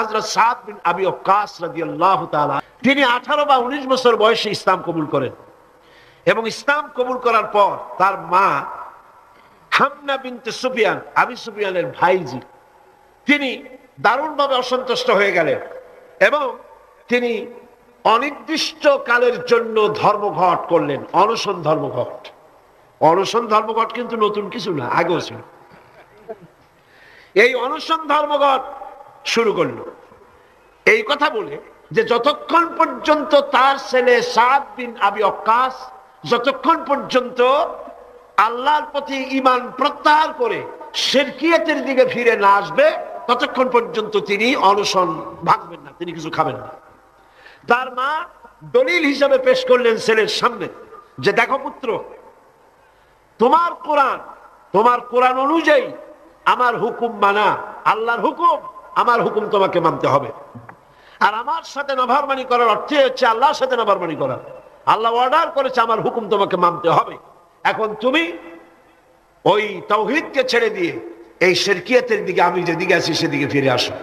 হযরত সাদ বিন আবি ওয়াক্কাস রাদিয়াল্লাহু তাআলা তিনি 18 বা 19 বছর বয়সে ইসলাম কবুল করেন এবং ইসলাম কবুল করার পর তার মা হামনা বিনতে সুফিয়ান, আবি সুফিয়ানের ভাইজি, তিনি দারুণভাবে অসন্তুষ্ট হয়ে গেলেন এবং তিনি অনির্দিষ্ট কালের জন্য ধর্মঘট করলেন। অনশন ধর্মঘট। অনশন ধর্মঘট কিন্তু নতুন কিছু না, আগেও ছিল। এই অনশন ধর্মঘট শুরু করলো এই কথা বলে যে যতক্ষণ পর্যন্ত তার ছেলে সাদ বিন আবি ওয়াক্কাস যতক্ষণ পর্যন্ত আল্লাহর প্রতি ঈমান প্রত্যাহার করে শিরকিয়াতের দিকে ফিরে না আসবে ততক্ষণ পর্যন্ত তিনি অনশন ভাঙবেন না, তিনি কিছু খাবেন না। তার মা দলিল হিসাবে পেশ করলেন ছেলের সামনে যে দেখো পুত্র, তোমার কোরআন অনুযায়ী আমার হুকুম মানা, আল্লাহর হুকুম, আমার হুকুম তোমাকে মানতে হবে। আর আমার সাথে নাফরমানি করার অর্থ হচ্ছে আল্লাহর সাথে নাফরমানি করা। আল্লাহ অর্ডার করেছে আমার হুকুম তোমাকে মানতে হবে। এখন তুমি ওই তাওহীদকে ছেড়ে দিয়ে এই শিরকিয়াতের দিকে, আমি যেদিকে আছি সেদিকে ফিরে আসো।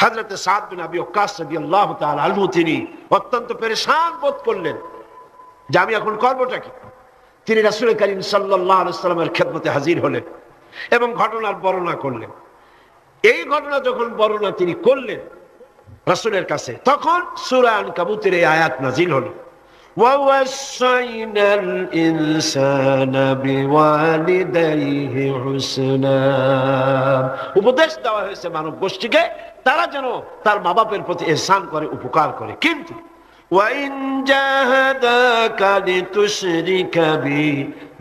হযরত সাদ বিন আবি ওয়াক্কাস রাদিয়াল্লাহু তাআলা আনহু তিনি অত্যন্ত পেরেশান বোধ করলেন যে আমি এখন করবোটা কি। তিনি রাসূল করিম সাল্লাল্লাহু আলাইহি ওয়াসাল্লামের খেদমতে হাজির হলেন এবং ঘটনার বর্ণনা করলেন। এই ঘটনা যখন বর্ণনা তিনি করলেন রাসূলের কাছে, তখন সূরা আনকাবুতের এই আয়াত নাজিল হলো, ওয়াসাইনাল ইনসানা বিওয়ালিদাইহি হুসনা। উপদেশ দেওয়া হয়েছে মানব গোষ্ঠীকে তারা যেন তার মা বাপের প্রতি ইহসান করে, উপকার করে। কিন্তু ওয়াইন জাহাদাকা লিতুশরিকা বি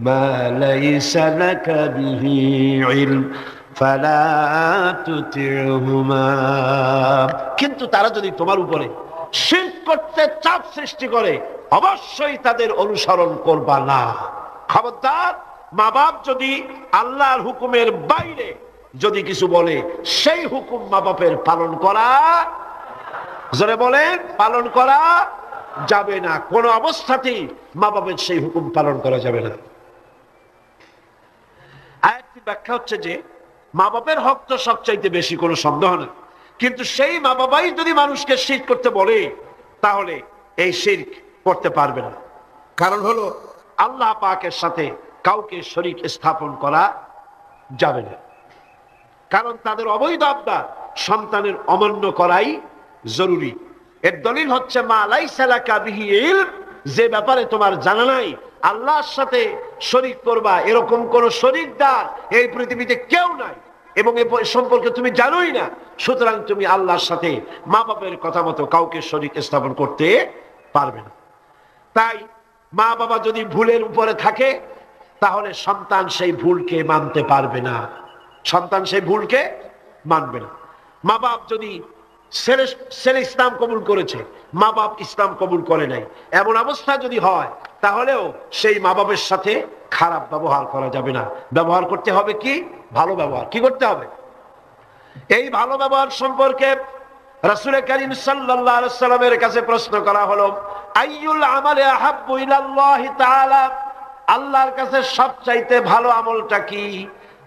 মা লাইসা লাকা বিহি ইলম ফালা তুতিউহুমা। কিন্তু তারা যদি তোমার উপরে শিরক করতে চাপ সৃষ্টি করে অবশ্যই তাদের অনুসরণ করবা না। খবরদার, মা বাপ যদি আল্লাহর হুকুমের বাইরে যদি কিছু বলে সেই হুকুম মা বাপের পালন করা, জোরে বলেন, পালন করা যাবে না। কোন অবস্থাতেই মা বাপের সেই হুকুম পালন করা যাবে না। আয়াতটি ব্যাখ্যা হচ্ছে যে মা বাপের হক তো সবচাইতে বেশি, কোনো সন্দেহ না। কিন্তু সেই মা বাবাই যদি মানুষকে শিরক করতে বলে তাহলে এই শিরক করতে পারবে না। কারণ হলো আল্লাহ পাকের সাথে কাউকে শরীক স্থাপন করা যাবে না। কারণ তাদের অবৈধ আবদার সন্তানের অমান্য করাই জরুরি। এর দলিল হচ্ছে মা লাইসা লাকা বিহি ইলম, যে ব্যাপারে তোমার জানা নাই, আল্লাহর সাথে শরীক করবা এরকম কোন শরীকদার এই পৃথিবীতে কেউ নাই এবং এ সম্পর্কে তুমি জানোই না। সুতরাং তুমি আল্লাহর সাথে মা বাবার কথা মতো কাউকে শরীক স্থাপন করতে পারবে না। তাই মা বাবা যদি ভুলের উপরে থাকে তাহলে সন্তান সেই ভুলকে মানতে পারবে না, সন্তান সেই ভুলকে মানবে না। মা বাপ যদি ছেলে ইসলাম কবুল করেছে, মা বাপ ইসলাম কবুল করে নাই, এমন অবস্থা যদি হয় তাহলেও সেই মা বাপের সাথে খারাপ ব্যবহার করা যাবে না। ব্যবহার করতে হবে কি? ভালো ব্যবহার। কি করতে হবে? এই ভালো ব্যবহার সম্পর্কে রাসূল করিম সাল্লাল্লাহু আলাইহি ওয়াসাল্লামের কাছে প্রশ্ন করা হলো, আইয়ুল আমালি আহাব্বু ইলাল্লাহি তাআলা, আল্লাহর কাছে সবচাইতে ভালো আমলটা কি?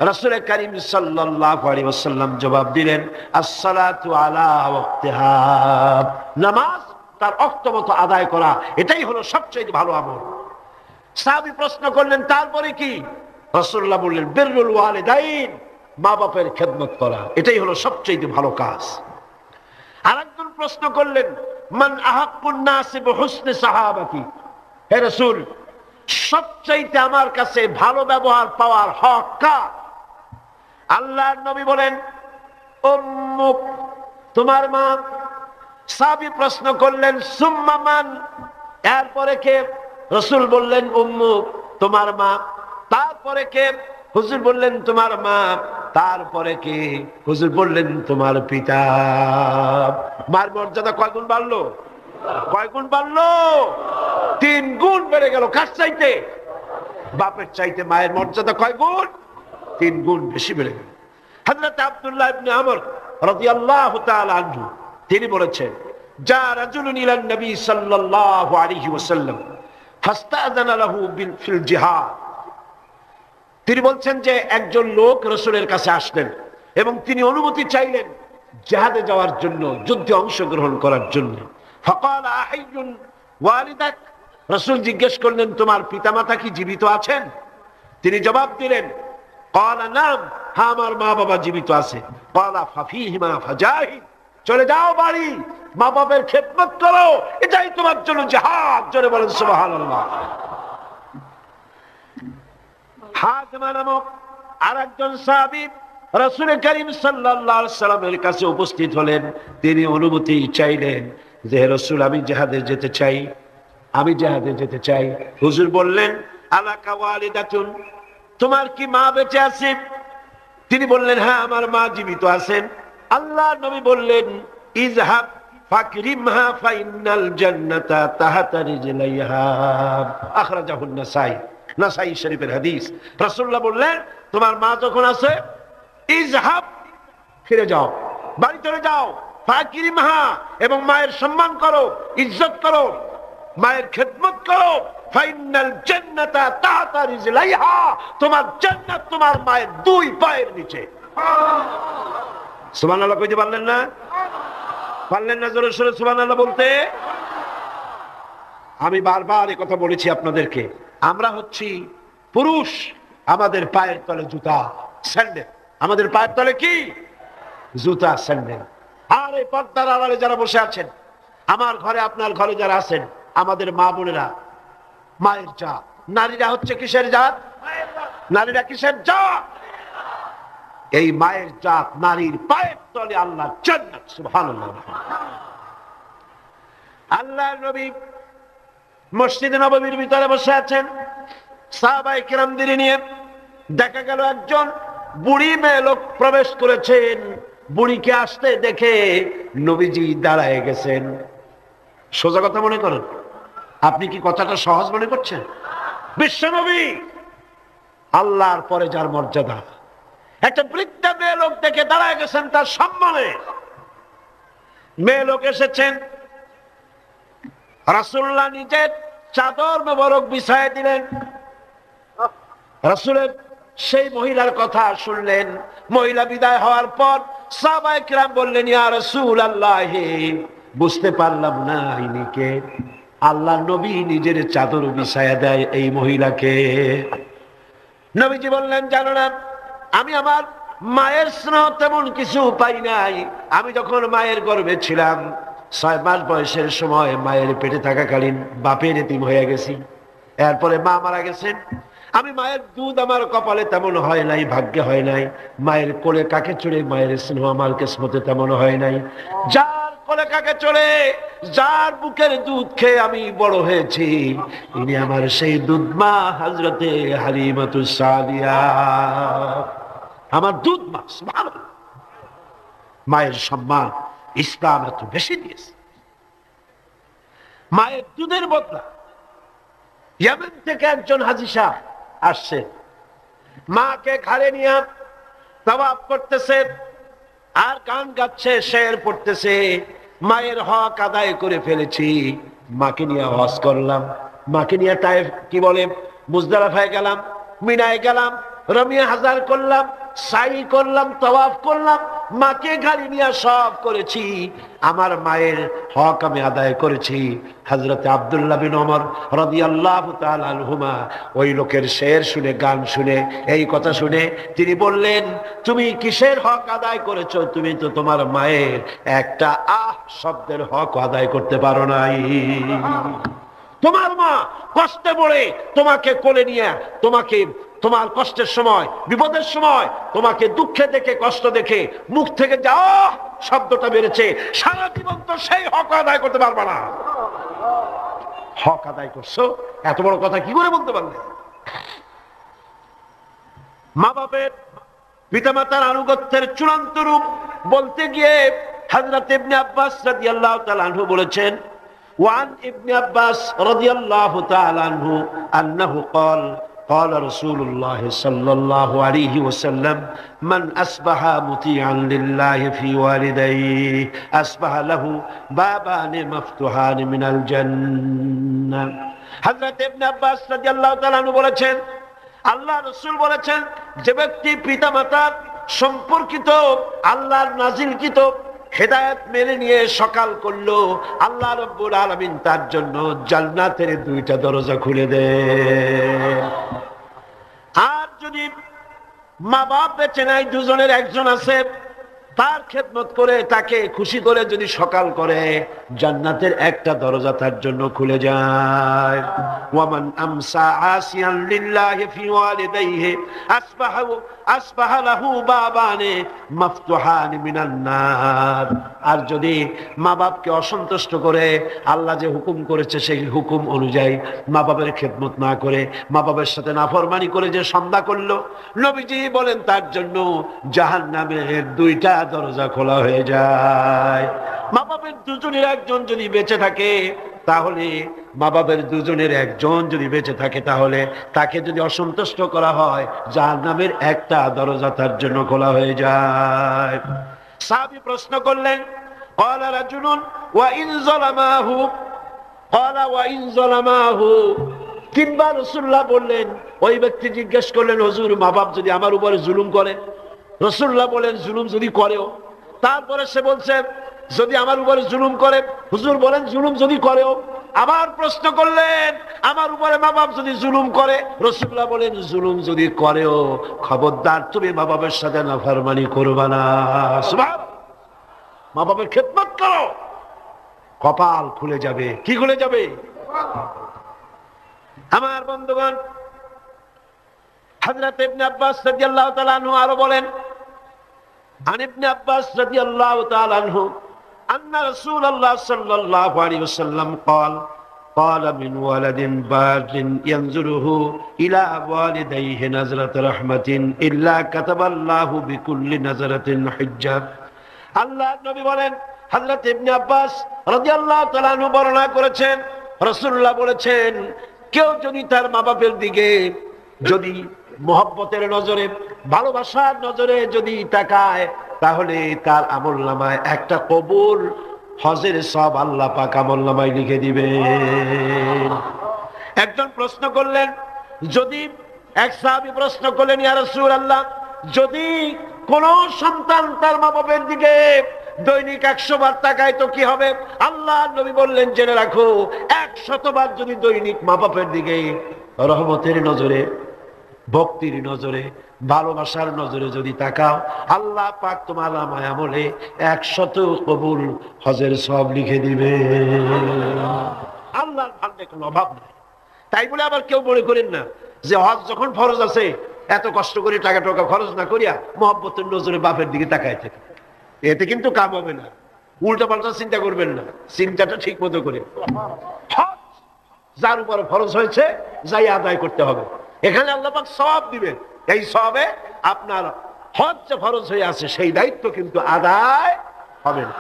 রাসূল করিম সাল্লাল্লাহু আলাইহি ওয়াসাল্লাম জবাব দিলেন, আসসালাতু আলা ওয়াক্তিহা, নামাজ তার ওয়াক্ত মতো আদায় করা, এটাই হলো সবচেয়ে ভালো আমল। সাহাবী প্রশ্ন করলেন, তারপরে কি? রাসূলুল্লাহ বললেন, বিররুল ওয়ালিদাইন, মা বাপের খেদমত করা, এটাই হলো সবচেয়ে ভালো কাজ। আরেকজন প্রশ্ন করলেন, মান আহাক্কুন নাসি বিহুসনি সাহাবাতি, হে রাসূল, সবচাইতে আমার কাছে ভালো ব্যবহার পাওয়ার হক কার? আল্লাহর নবী বলেন, উম্মুক, তোমার মা। সাহাবী প্রশ্ন করলেন, সুম্মা মান, এরপরে কে? রাসূল বললেন, উম্মুক, তোমার মা। তারপরে কে? হুজুর বললেন, তোমার মা। তারপরে কে? হুজুর বললেন, তোমার পিতা। মার মর্যাদা কয় গুণ বাড়লো? কয় গুণ বাড়লো? 3 গুণ বেড়ে গেল। কার চাইতে? বাপের চাইতে মায়ের মর্যাদা কয় গুণ? 3 গুণ বেশি বেড়ে গেল। হযরত আব্দুল্লাহ ইবনে আমর রাদিয়াল্লাহু তাআলা আনহু তিনি বলেছেন, যা রাজুলুন ইলান নবী সাল্লাল্লাহু আলাইহি ওয়াসাল্লাম ফাস্তাযানা লাহু ফিল জিহাদ। তিনি বলছেন যে একজন লোক রাসূলের কাছে আসলেন এবং তিনি অনুমতি চাইলেন জিহাদে যাওয়ার জন্য, যুদ্ধে অংশগ্রহণ করার জন্য। ফাকাল আহাইয়ুন ওয়ালিদাক, রাসূল জিজ্ঞেস করলেন তোমার পিতামাতা কি জীবিত আছেন? তিনি জবাব দিলেন ক্বালা নাম, হ্যাঁ আমার মা বাবা জীবিত আছে। ক্বালা ফাফিহিমা ফাজাহিদ, চলে যাও বাড়ি, মা বাবার খেদমত করো, এটাই তোমার জন্য জিহাদ। জোরে বলেন সুবহানাল্লাহ। হাজমা নামক আরেকজন সাহাবী রাসূল করিম সাল্লাল্লাহু আলাইহি সাল্লামের কাছে উপস্থিত হলেন। তিনি অনুমতি চাইলেন যে রাসূল আমি জিহাদে যেতে চাই, আমি জিহাদে যেতে চাই। হুজুর বললেন আলাকা ওয়ালিদাতুন, তোমার কি মা বেঁচে আছে? তিনি বললেন হ্যাঁ আমার মা জীবিত আছেন। আল্লাহর নবী বললেন ইযহাব ফাকরিমহা ফাইনাল জান্নাতা তাহতা রিজলাইহা, আখরাজাহুন নাসাই, নাসাই শরীফের হাদিস। রাসূলুল্লাহ বললেন তোমার মা যখন আছে ইযহাব, ফিরে যাও, বাড়ি চলে যাও, ফাকরিমহা, এবং মায়ের সম্মান করো, ইজ্জত করো, মায়ের খেদমত করো, ফাইনাল জান্নাতা তাহতা রিজলাইহা, তোমার জান্নাত তোমার মায়ের দুই পায়ের নিচে। সুবহানাল্লাহ কইতে পারলেন না? পারলেন না জোরে সোরে সুবহানাল্লাহ বলতে? আমি বারবার এই কথা বলেছি আপনাদেরকে, আমরা হচ্ছি পুরুষ, আমাদের পায়ের তলে জুতা, স্যান্ডেল। আমাদের পায়ের তলে কি? জুতা, স্যান্ডেল। আর এই পর্দার আড়ালে যারা বসে আছেন, আমার ঘরে আপনার ঘরে যারা আছেন, আমাদের মা বোনেরা মায়ের জাত। নারীরা হচ্ছে কিসের জাত? নারীরা কিসের জাত? এই মায়ের জাত নারীর পায়ের তলে আল্লাহর জান্নাত। সুবহানাল্লাহ। আল্লাহর নবী মসজিদে নববীর ভিতরে বসে আছেন সাহাবায়ে কিরামদের নিয়ে। দেখা গেল একজন বুড়ি মেয়ে লোক প্রবেশ করেছেন। বুড়িকে আসতে দেখে নবীজি দাঁড়ায় গেছেন। সোজা কথা মনে করেন? আপনি কি কথাটা সহজ মনে করছেন? বিশ্বনবী, আল্লাহর পরে যার মর্যাদা, একটা বৃদ্ধা মেয়ে লোক দেখে দাঁড়ায় গেছেন তার সম্মানে। মেয়ে লোক এসেছেন, রাসূলুল্লাহ নিজের চাদর মোবারক বিছায় দিলেন। রাসূলের সেই মহিলার কথা শুনলেন। মহিলা বিদায় হওয়ার পর সাহাবায়ে কিরাম বললেন ইয়া রাসূলুল্লাহ, বুঝতে পারলাম না ইনি কে। আল্লাহ নবী নিজের চাদর বিছায়া দেয় এই মহিলাকে। নবীজি বললেন জানো না, আমি আমার মায়ের স্নেহ তেমন কিছু পাই নাই। আমি যখন মায়ের গর্ভে ছিলাম, 6 মাস বয়সের সময় মায়ের পেটে থাকাকালীন বাপের এতিম হয়ে গেছি। এরপরে মা মারা গেছেন। আমি মায়ের দুধ আমার কপালে তেমন হয় নাই, ভাগ্যে হয় নাই। মায়ের কোলে কাকে চড়ে মায়ের স্নেহ আমার কিসমতে তেমন হয় নাই। যার কোলে কাকে চড়ে, যার বুকের দুধ খেয়ে আমি বড় হয়েছি, ইনি আমার সেই দুধ মা হযরতে হালিমাতুস সাদিয়া, আমার দুধ মা। সুবহানাল্লাহ। মায়ের সম্মান ইসলাম এত বেশি দিয়েছে। মায়ের দুধের বদলা ইয়েমেন থেকে একজন হাজী সাহেব আসছে, মাকে ঘাড়ে নিয়ে তাওয়াফ করতেছে আর গান গাচ্ছে, শের পড়তেছে। মায়ের হক আদায় করে ফেলেছি, মাকে নিয়ে হজ করলাম, মাকে নিয়ে তায়েফ কি বলে মুজদালিফায় গেলাম, মিনায় গেলাম, রমিয়া হাজার করলাম, সাই করলাম, তাওয়াফ করলাম, মাকে গাড়ি নিয়ে সব করেছি। আমার মায়ের হক আমি আদায় করেছি। হযরত আব্দুল্লাহ বিন ওমর রাদিয়াল্লাহু তাআলা আনহুমা ওই লোকের শের শুনে, গান শুনে, এই কথা শুনে তিনি বললেন তুমি কিসের হক আদায় করেছো? তুমি তো তোমার মায়ের একটা আহ শব্দের হক আদায় করতে পারো নাই। তোমার মা কষ্টে পড়ে তোমাকে কোলে নিয়ে, তোমাকে তোমার কষ্টের সময়, বিপদের সময়, তোমাকে দুঃখে দেখে, কষ্ট দেখে মুখ থেকে যাও শব্দটা বেড়েছে, সারা জীবন তো সেই হক আদায় করতে পারবে না। হক আদায় করছো, এত বড় কথা কি করে বলতে পারলে? মা বাপের, পিতামাতার আনুগত্যের চূড়ান্ত রূপ বলতে গিয়ে হযরত ইবনে আব্বাস রাদিয়াল্লাহু তাআলা আনহু বলেছেন, ওয়ান ইবনে আব্বাস রাদিয়াল্লাহু তাআলা আনহু আন্নাহু قال قال رسول الله صلى الله عليه وسلم من أصبح مطيعا لله في والديه أصبح له بابان مفتوحان من الجنة। হযরত ইবনে আব্বাস রাদিয়াল্লাহু তাআলা আনহু বলেছেন, আল্লাহ রাসূল বলেছেন, যে ব্যক্তি পিতামাতার সম্পর্কিত, আল্লাহর নাজিলকৃত হেদায়েত মেনে নিয়ে সকাল করলো, আল্লাহ রাব্বুল আলামিন তার জন্য জান্নাতের 2টা দরজা খুলে দেন। আর যদি মা বাপ বেঁচে নাই, দুজনের একজন আছে, তার খেদমত করে তাকে খুশি করে যদি সকাল করে, জান্নাতের একটা দরজা তার জন্য খুলে যায়। ওয়ামান আমসা আসিয়ান লিল্লাহি ফি ওয়ালিদাইহি আসবাহা লাহু বাবানে মাফতুহান মিনান নার। আর যদি মা বাপকে অসন্তুষ্ট করে, আল্লাহ যে হুকুম করেছে সেই হুকুম অনুযায়ী মা বাবার খেদমত না করে, মা বাবার সাথে নাফরমানি করে যে সন্ধ্যা করলো, নবীজি বলেন তার জন্য জাহান্নামের 2টা দরজা খোলা হয়ে যায়। মা বাবার দুজনের একজন যদি বেঁচে থাকে, তাহলে মা বাবার দুজনের একজন যদি বেঁচে থাকে, তাহলে তাকে যদি অসন্তুষ্ট করা হয়, জাহান্নামের একটা দরজা তার জন্য খোলা হয়ে যায়। সাহাবী প্রশ্ন করলেন, ক্বালা রাজুলুন ওয়া ইন যালামাহু, ক্বালা ওয়া ইন যালামাহু। 3 বার রাসূলুল্লাহ বললেন। ওই ব্যক্তি জিজ্ঞেস করলেন, হুজুর মা বাপ যদি আমার উপরে জুলুম করে? রাসূলুল্লাহ বলেন, জুলুম যদি করেও? তারপরে সে বলছে, যদি আমার উপরে জুলুম করে? হুজুর বলেন, জুলুম যদি করেও? আবার প্রশ্ন করলেন, আমার উপরে মা বাপ যদি জুলুম করে? রাসূলুল্লাহ বলেন, জুলুম যদি করেও খবরদার তুমি মা বাবার সাথে নাফরমানি করবা না। সুবহানাল্লাহ। মা বাবার খেদমত করো, কপাল খুলে যাবে। কি খুলে যাবে? আমার বন্ধুগণ, হযরত ইবনে আব্বাস রাদিয়াল্লাহু তাআলা আনহু আরো বলেন, আন ইবনে আব্বাস রাদিয়াল্লাহু তাআলা আনহু আন্না রাসূলুল্লাহ সাল্লাল্লাহু আলাইহি ওয়াসাল্লাম قال من ولد بار ينظره إلى والديه نظرة رحمة إلا كتب الله بكل نظرة حجاب। আল্লাহ নবী বলেন, হযরত ইবনে আব্বাস রাদিয়াল্লাহু তাআলা আনহু বর্ণনা করেছেন, রাসূলুল্লাহ বলেছেন, কেউ যদি তার মা বাপের দিকে যদি মহব্বতের নজরে, ভালোবাসার নজরে যদি তাকায়, তাহলে তার আমলনামায় একটা কবুল হজের সব আল্লাহ পাক আমলনামায় লিখে দিবেন। একজন প্রশ্ন করলেন, যদি এক সাহাবী প্রশ্ন করলেন, ইয়া রাসূলুল্লাহ, যদি কোন সন্তান তার মা বাপের দিকে দৈনিক 100 বার তাকায় তো কি হবে? আল্লাহ নবী বললেন, জেনে রাখো, 100 বার যদি দৈনিক মা বাপের দিকে রহমতের নজরে, ভক্তির নজরে, ভালোবাসার নজরে যদি তাকাও, আল্লাহ পাক তোমার আমলে 100 কবুল হজের সব লিখে দিবে। আল্লাহর ভান্ডারে কোনো অভাব নাই। তাই বলে আবার কেউ মনে করেন না যে হজ যখন ফরজ আছে, এত কষ্ট করে টাকা খরচ না করিয়া মহব্বতের নজরে বাপের দিকে তাকায় থাকে, এতে কিন্তু কাম হবে না। উল্টা পাল্টা চিন্তা করবেন না, চিন্তাটা ঠিক মতো করে হজ যার উপর ফরজ হয়েছে যাই আদায় করতে হবে। এখানে আল্লাহ পাক সওয়াব দিবেন, এই সওয়াবে আপনার হজ যে ফরজ হয়ে আছে সেই দায়িত্ব কিন্তু আদায় হবে না।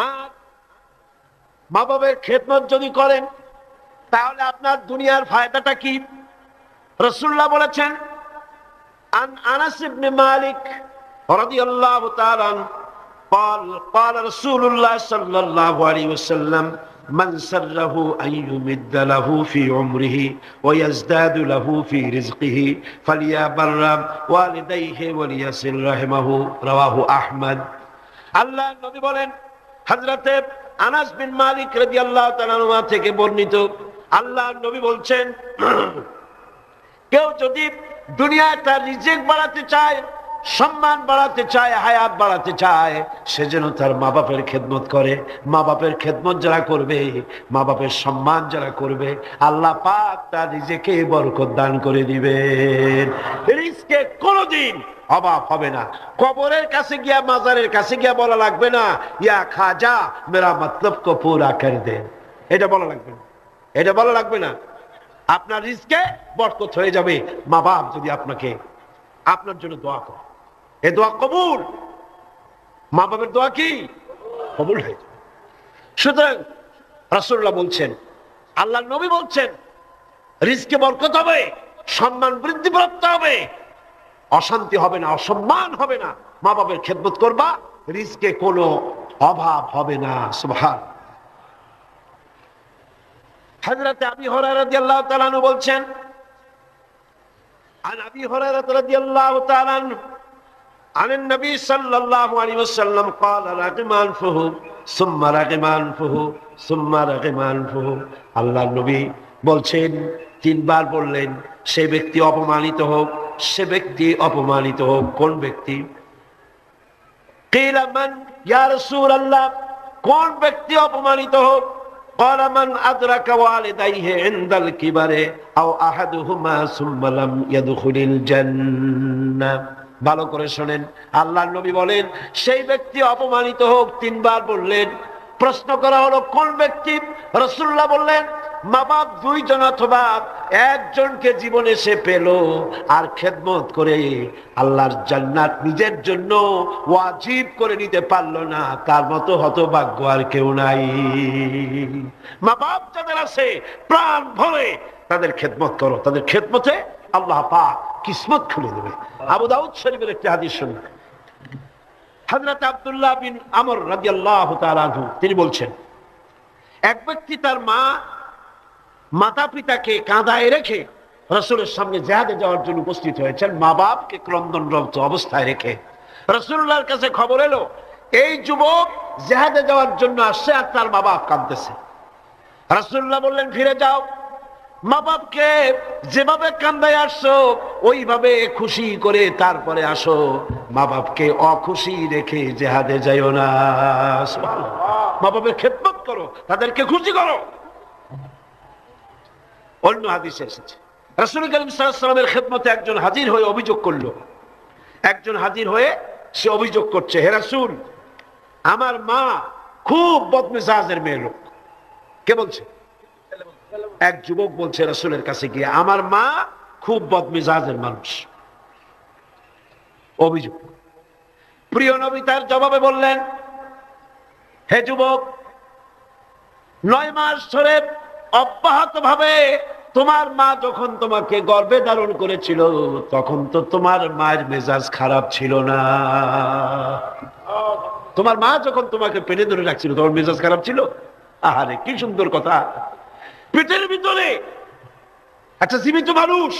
আর মা বাবার খেদমত যদি করেন, তাহলে আপনার দুনিয়ার ফায়দাটা কি? রাসূলুল্লাহ বলেছেন, আন আনাস ইবনে মালিক রাদিয়াল্লাহু তাআলা قال قال رسول الله صلى الله عليه وسلم من سره أن يمد له في عمره ويزداد له في رزقه فليبر والديه وليصل رحمه رواه أحمد। আল্লাহ নবী বলেন, হযরত আনাস বিন মালিক রাদিয়াল্লাহু তাআলা আনহু থেকে বর্ণিত, আল্লাহ নবী বলছেন, কেউ যদি দুনিয়ায় তার রিজিক বাড়াতে চায়, সম্মান বাড়াতে চায়, হায়াত বাড়াতে চায়, সে যেন তার মা বাপের খেদমত করে। মা বাপের খেদমত যারা করবে, মা বাপের সম্মান যারা করবে, আল্লাহ পাক তার রিজিকে বরকত দান করে দিবেন। রিজকে কোনোদিন অভাব হবে না। কবরের কাছে গিয়া, মাজারের কাছে গিয়া বলা লাগবে না, ইয়া খাজা মেরা মতলব কো পুরা কর দে, এটা বলা লাগবে না, এটা বলা লাগবে না। আপনার রিজকে বরকত হয়ে যাবে মা বাপ যদি আপনাকে, আপনার জন্য দোয়া করে। এই দোয়া কবুল, মা বাবার দোয়া কি কবুল হয়ে যাবে। সুতরাং রাসূলুল্লাহ বলছেন, আল্লাহর নবী বলছেন, রিজকে বরকত হবে, সম্মান বৃদ্ধিপ্রাপ্ত হবে, অশান্তি হবে না, অসম্মান হবে না। মা বাবার খেদমত করবা, রিজকে কোনো অভাব হবে না। সুবহানাল্লাহ। হযরত আবী হুরায়রা রাদিয়াল্লাহু তাআলা আনহু বলছেন, عن أبي هريرة رضي الله تعالى عنه عن النبي صلى الله عليه وسلم قال رغم أنفه ثم رغم أنفه ثم رغم أنفه আল্লাহ নবী বলছেন, তিনবার বললেন সে ব্যক্তি অপমানিত হোক, সে ব্যক্তি অপমানিত হোক। কোন ব্যক্তি? কিলা মান ইয়া রাসূলুল্লাহ, কোন ব্যক্তি অপমানিত হোক? ক্বালা মান আদরাকা ওয়ালিদাইহি ইনদাল কিবারে আও আহাদুহুমা সুম্মা লাম ইয়াদখুলিল জান্নাহ। ভালো করে শোনেন, আল্লাহর নবী বলেন সেই ব্যক্তি অপমানিত হোক। তিনবার বললেন। প্রশ্ন করা হলো কোন ব্যক্তি? রাসূলুল্লাহ বললেন মা বাপ দুইজন অথবা একজনকে জীবনে সে পেল আর খেদমত করে আল্লাহর জান্নাত নিজের জন্য ওয়াজিব করে নিতে পারলো না, তার মতো হতভাগ্য আর কেউ নাই। মা বাপ যাদের আছে প্রাণ ভরে তাদের খেদমত করো, তাদের খেদমতে আল্লাহ পাক কিসমত খুলে দেবে। আবু দাউদ শরীফের একটি হাদিস শুনুন। হযরত আব্দুল্লাহ বিন আমর রাদিয়াল্লাহু তাআলা আনহু তিনি বলছেন, এক ব্যক্তি তার মাতা পিতাকে কাঁদায় রেখে রাসূলের সামনে জিহাদে যাওয়ার জন্য উপস্থিত হয়েছেন, মা বাপকে ক্রন্দনরত অবস্থায় রেখে। রাসূলুল্লাহর কাছে খবর এলো এই যুবক জিহাদে যাওয়ার জন্য আসছে আর তার মা বাপ কাঁদতেছে। রাসূলুল্লাহ বললেন ফিরে যাও, মা বাপকে যেভাবে কান্দায় আসছো ওইভাবে খুশি করে তারপরে আসো, মা বাপকে অখুশি রেখে জিহাদে যাইও না। মা বাপের খেদমত করো, তাদেরকে খুশি করো। অন্য হাদিসে এসেছে রাসূল করিম সাল্লাল্লাহু আলাইহি ওয়াসাল্লামের খেদমতে একজন হাজির হয়ে অভিযোগ করলো। একজন হাজির হয়ে সে অভিযোগ করছে, হে রাসূল, আমার মা খুব বদমেজাজের মেয়ে লোক। কে বলছে? এক যুবক বলছে রাসূলের কাছে গিয়ে, আমার মা খুব বদমেজাজের মানুষ। অভিযোগ। প্রিয় নবী তার জবাবে বললেন, হে যুবক, 9 মাস ধরে অব্যাহত ভাবে তোমার মা যখন তোমাকে গর্ভে ধারণ করেছিল তখন তো তোমার মায়ের মেজাজ খারাপ ছিল না। তোমার মা যখন তোমাকে পেটে ধরে রাখছিল তোমার মেজাজ খারাপ ছিল? আহারে কি সুন্দর কথা। পেটের ভিতরে একটা জীবিত মানুষ,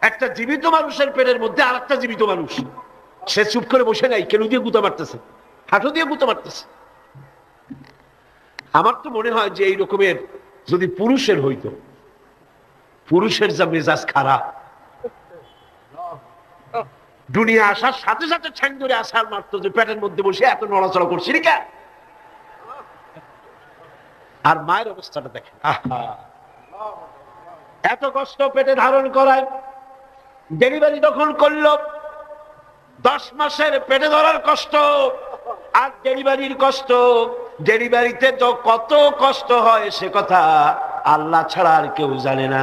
একটা জীবিত মানুষের পেটের মধ্যে আর একটা জীবিত মানুষ, সে চুপ করে বসে নাই, কেন দিয়ে গুঁতা মারতেছে, হাঁটু দিয়ে গুঁতা মারতেছে। আমার তো মনে হয় যে এই রকমের যদি পুরুষের হইতো, পুরুষের যা মেজাজ খারাপ, দুনিয়া আসার সাথে সাথে ঠ্যাং ধরে আসার মারতো যে পেটের মধ্যে বসে এত নড়াচড়া করছি রে। আর মায়ের অবস্থাটা দেখেন, এত কষ্ট পেটে ধারণ করায়। ডেলিভারি যখন করলো 10 মাসের পেটে ধরার কষ্ট আর ডেলিভারির কষ্ট, ডেলিভারিতে তো কত কষ্ট হয় সে কথা আল্লাহ ছাড়া আর কেউ জানে না।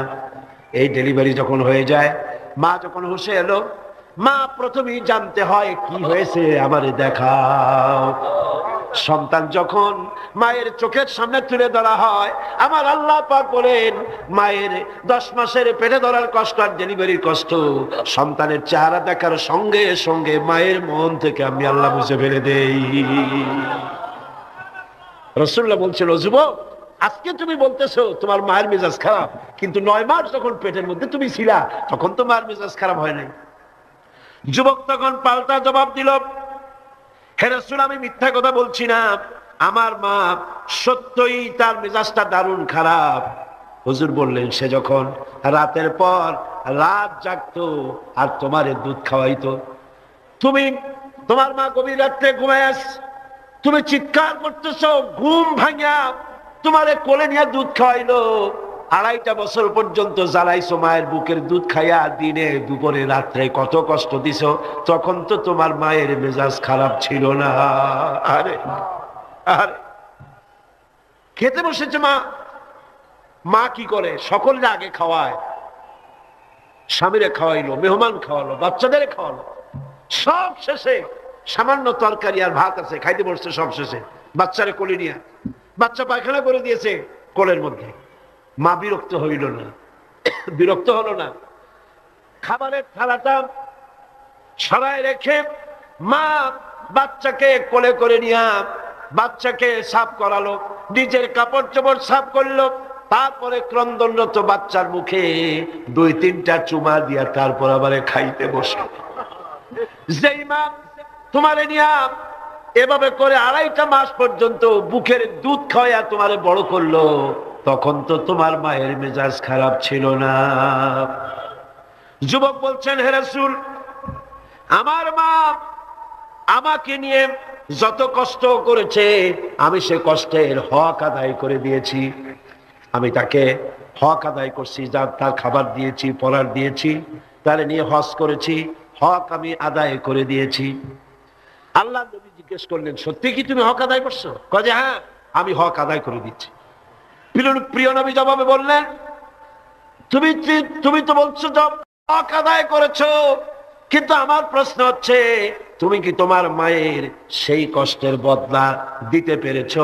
এই ডেলিভারি যখন হয়ে যায়, মা যখন হুঁশে এলো, মা প্রথমেই জানতে হয় কি হয়েছে আমারে দেখাও। সন্তান যখন মায়ের চোখের সামনে তুলে ধরা হয়, আমার আল্লাহ পাক বলেন মায়ের 10 মাসের পেটে ধরার কষ্ট আর ডেলিভারির কষ্ট সন্তানের চেহারা দেখার সঙ্গে সঙ্গে মায়ের মন থেকে আমি আল্লাহ মুছে ফেলে দেই। রাসূলুল্লাহ বলছিল, যুবক, আজকে তুমি বলতেছো তোমার মায়ের মেজাজ খারাপ, কিন্তু 9 মাস যখন পেটের মধ্যে তুমি ছিলা তখন তো মায়ের মেজাজ খারাপ হয় নাই। যুবক তখন পাল্টা জবাব দিল, হে রাসূল, আমি মিথ্যা কথা বলছি না, আমার মা সত্যই তার মেজাজটা দারুণ খারাপ। হুজুর বললেন, সে যখন রাতের পর রাত জাগতো আর তোমারে দুধ খাওয়াইতো, তোমার মা গভীর রাত্রে ঘুমায়, তুমি চিৎকার করতেছো, ঘুম ভাঙা তোমারে কোলে নিয়ে দুধ খাওয়াইলো, 2.5 বছর পর্যন্ত জ্বালাইছো মায়ের বুকের দুধ খাইয়া, দিনে দুপুরে রাত্রে কত কষ্ট দিছো, তখন তো তোমার মায়ের মেজাজ খারাপ ছিল না। আরে আরে খেতে বসেছে মা কি করে? সকলকে আগে খাওয়ায়, স্বামীরে খাওয়াইলো, মেহমান খাওয়ালো, বাচ্চাদের খাওয়ালো, সব শেষে সামান্য তরকারি আর ভাত আছে, খাইতে বসছে সব শেষে, বাচ্চারে কোলে নিয়ে, বাচ্চা পায়খানা করে দিয়েছে কোলের মধ্যে। মা বিরক্ত হইল না, বিরক্ত হলো না, খাবারের থালাটা ছড়ায় রেখে মা বাচ্চাকে কোলে করে নিয়ে বাচ্চাকে সাফ করালো, নিজের কাপড় চোপড় সাফ করলো, তারপরে ক্রন্দনরত বাচ্চার মুখে 2-3টা চুমা দিয়া তারপর আবার খাইতে বসলো। যেই মা তোমারে নিয়া এভাবে করে 2.5টা মাস পর্যন্ত বুকের দুধ খাওয়া তোমারে বড় করলো, তখন তো তোমার মায়ের মেজাজ খারাপ ছিল না। যুবক বলছেন, হে রাসূল, আমার মা আমাকে নিয়ে যত কষ্ট করেছে আমি সে কষ্টের হক আদায় করে দিয়েছি। আমি তাকে হক আদায় করছি, তার খাবার দিয়েছি, পরার দিয়েছি, তারে নিয়ে হজ করেছি, হক আমি আদায় করে দিয়েছি। আল্লাহ নবী জিজ্ঞেস করলেন, সত্যি কি তুমি হক আদায় করছো? কয় যে হ্যাঁ, আমি হক আদায় করে দিচ্ছি। প্রিয় নবী জবাবে বললেন, তুমি তো বলছো হক আদায় করেছো, কিন্তু আমার প্রশ্ন হচ্ছে তুমি কি তোমার মায়ের সেই কষ্টের বদলা দিতে পেরেছো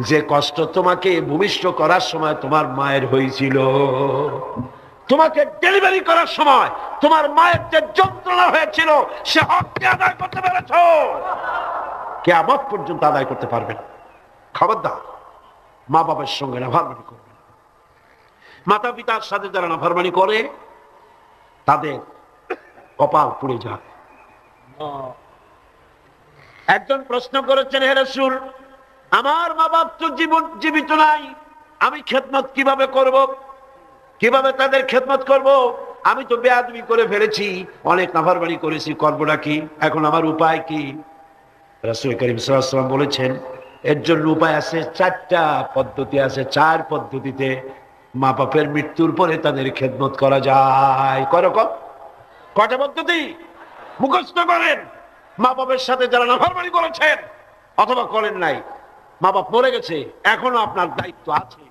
যে কষ্ট তোমাকে ভূমিষ্ঠ করার সময় তোমার মায়ের হয়েছিল? তোমাকে ডেলিভারি করার সময় তোমার মায়ের যে যন্ত্রণা হয়েছিল সে হককে আদায় করতে পেরেছো? কিয়ামত পর্যন্ত আদায় করতে পারবে না। খবরদার, মা বাবার সঙ্গে নাফরমানি করবে না। মাতা পিতার সাথে যারা নাফরমানি করে তাদের কপাল পুড়ে যায়। একজন প্রশ্ন করেছেন, হে রাসূল, আমার মা বাপ তো জীবিত নাই, আমি খেদমত কিভাবে করব? কিভাবে তাদের খেদমত করব? আমি তো বেয়াদবি করে ফেলেছি, অনেক নাফরমানি করেছি, করবোটা কি? এখন আমার উপায় কি? রাসূল করিম সাল্লাল্লাহু আলাইহি ওয়াসাল্লাম বলেছেন, এর জন্য উপায় আছে, 4টা পদ্ধতি আছে। 4 পদ্ধতিতে মা বাপের মৃত্যুর পরে তাদের খেদমত করা যায়। কয়রকম? কয়টা পদ্ধতি? মুখস্থ করেন। মা বাপের সাথে যারা নাফরমানি করেছেন অথবা করেন নাই, মা বাপ মরে গেছে, এখনো আপনার দায়িত্ব আছে।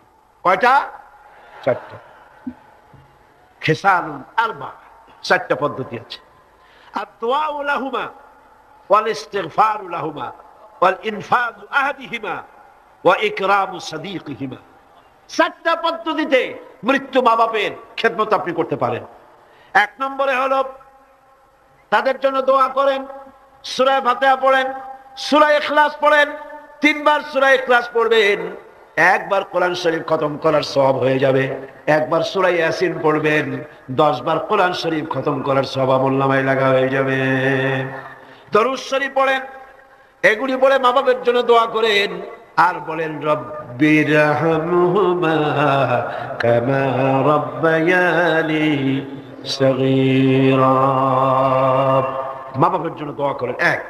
কয়টা? 4টা। খিসালুন আরবা, 4টা পদ্ধতি আছে। আদ-দুআউ লাহুমা ওয়াল ইস্তিগফারু লাহুমা ওয়াল ইনফাযু আহদিহিমা ওয়া ইকরামু সাদীকিহিমা। 4টা পদ্ধতিতে মৃত্যু মা বাপের খেদমত আপনি করতে পারেন। 1 নম্বরে হলো তাদের জন্য দোয়া করেন, সূরা ফাতিহা পড়েন, সূরা ইখলাস পড়েন। 3 বার সূরা ইখলাস পড়বেন, 1 বার কোরআন শরীফ খতম করার সওয়াব হয়ে যাবে। 1 বার সূরা ইয়াসিন পড়বেন, 10 বার কোরআন শরীফ খতম করার সওয়াব আমলনামায় লাগা হয়ে যাবে। দরুদ শরীফ পড়েন, এগুলি পড়ে মা বাবার জন্য দোয়া করেন, আর বলেন রব্বিরহামহুমা কামা রাব্বায়ানি সগীরা। মা বাবার জন্য দোয়া করেন। 1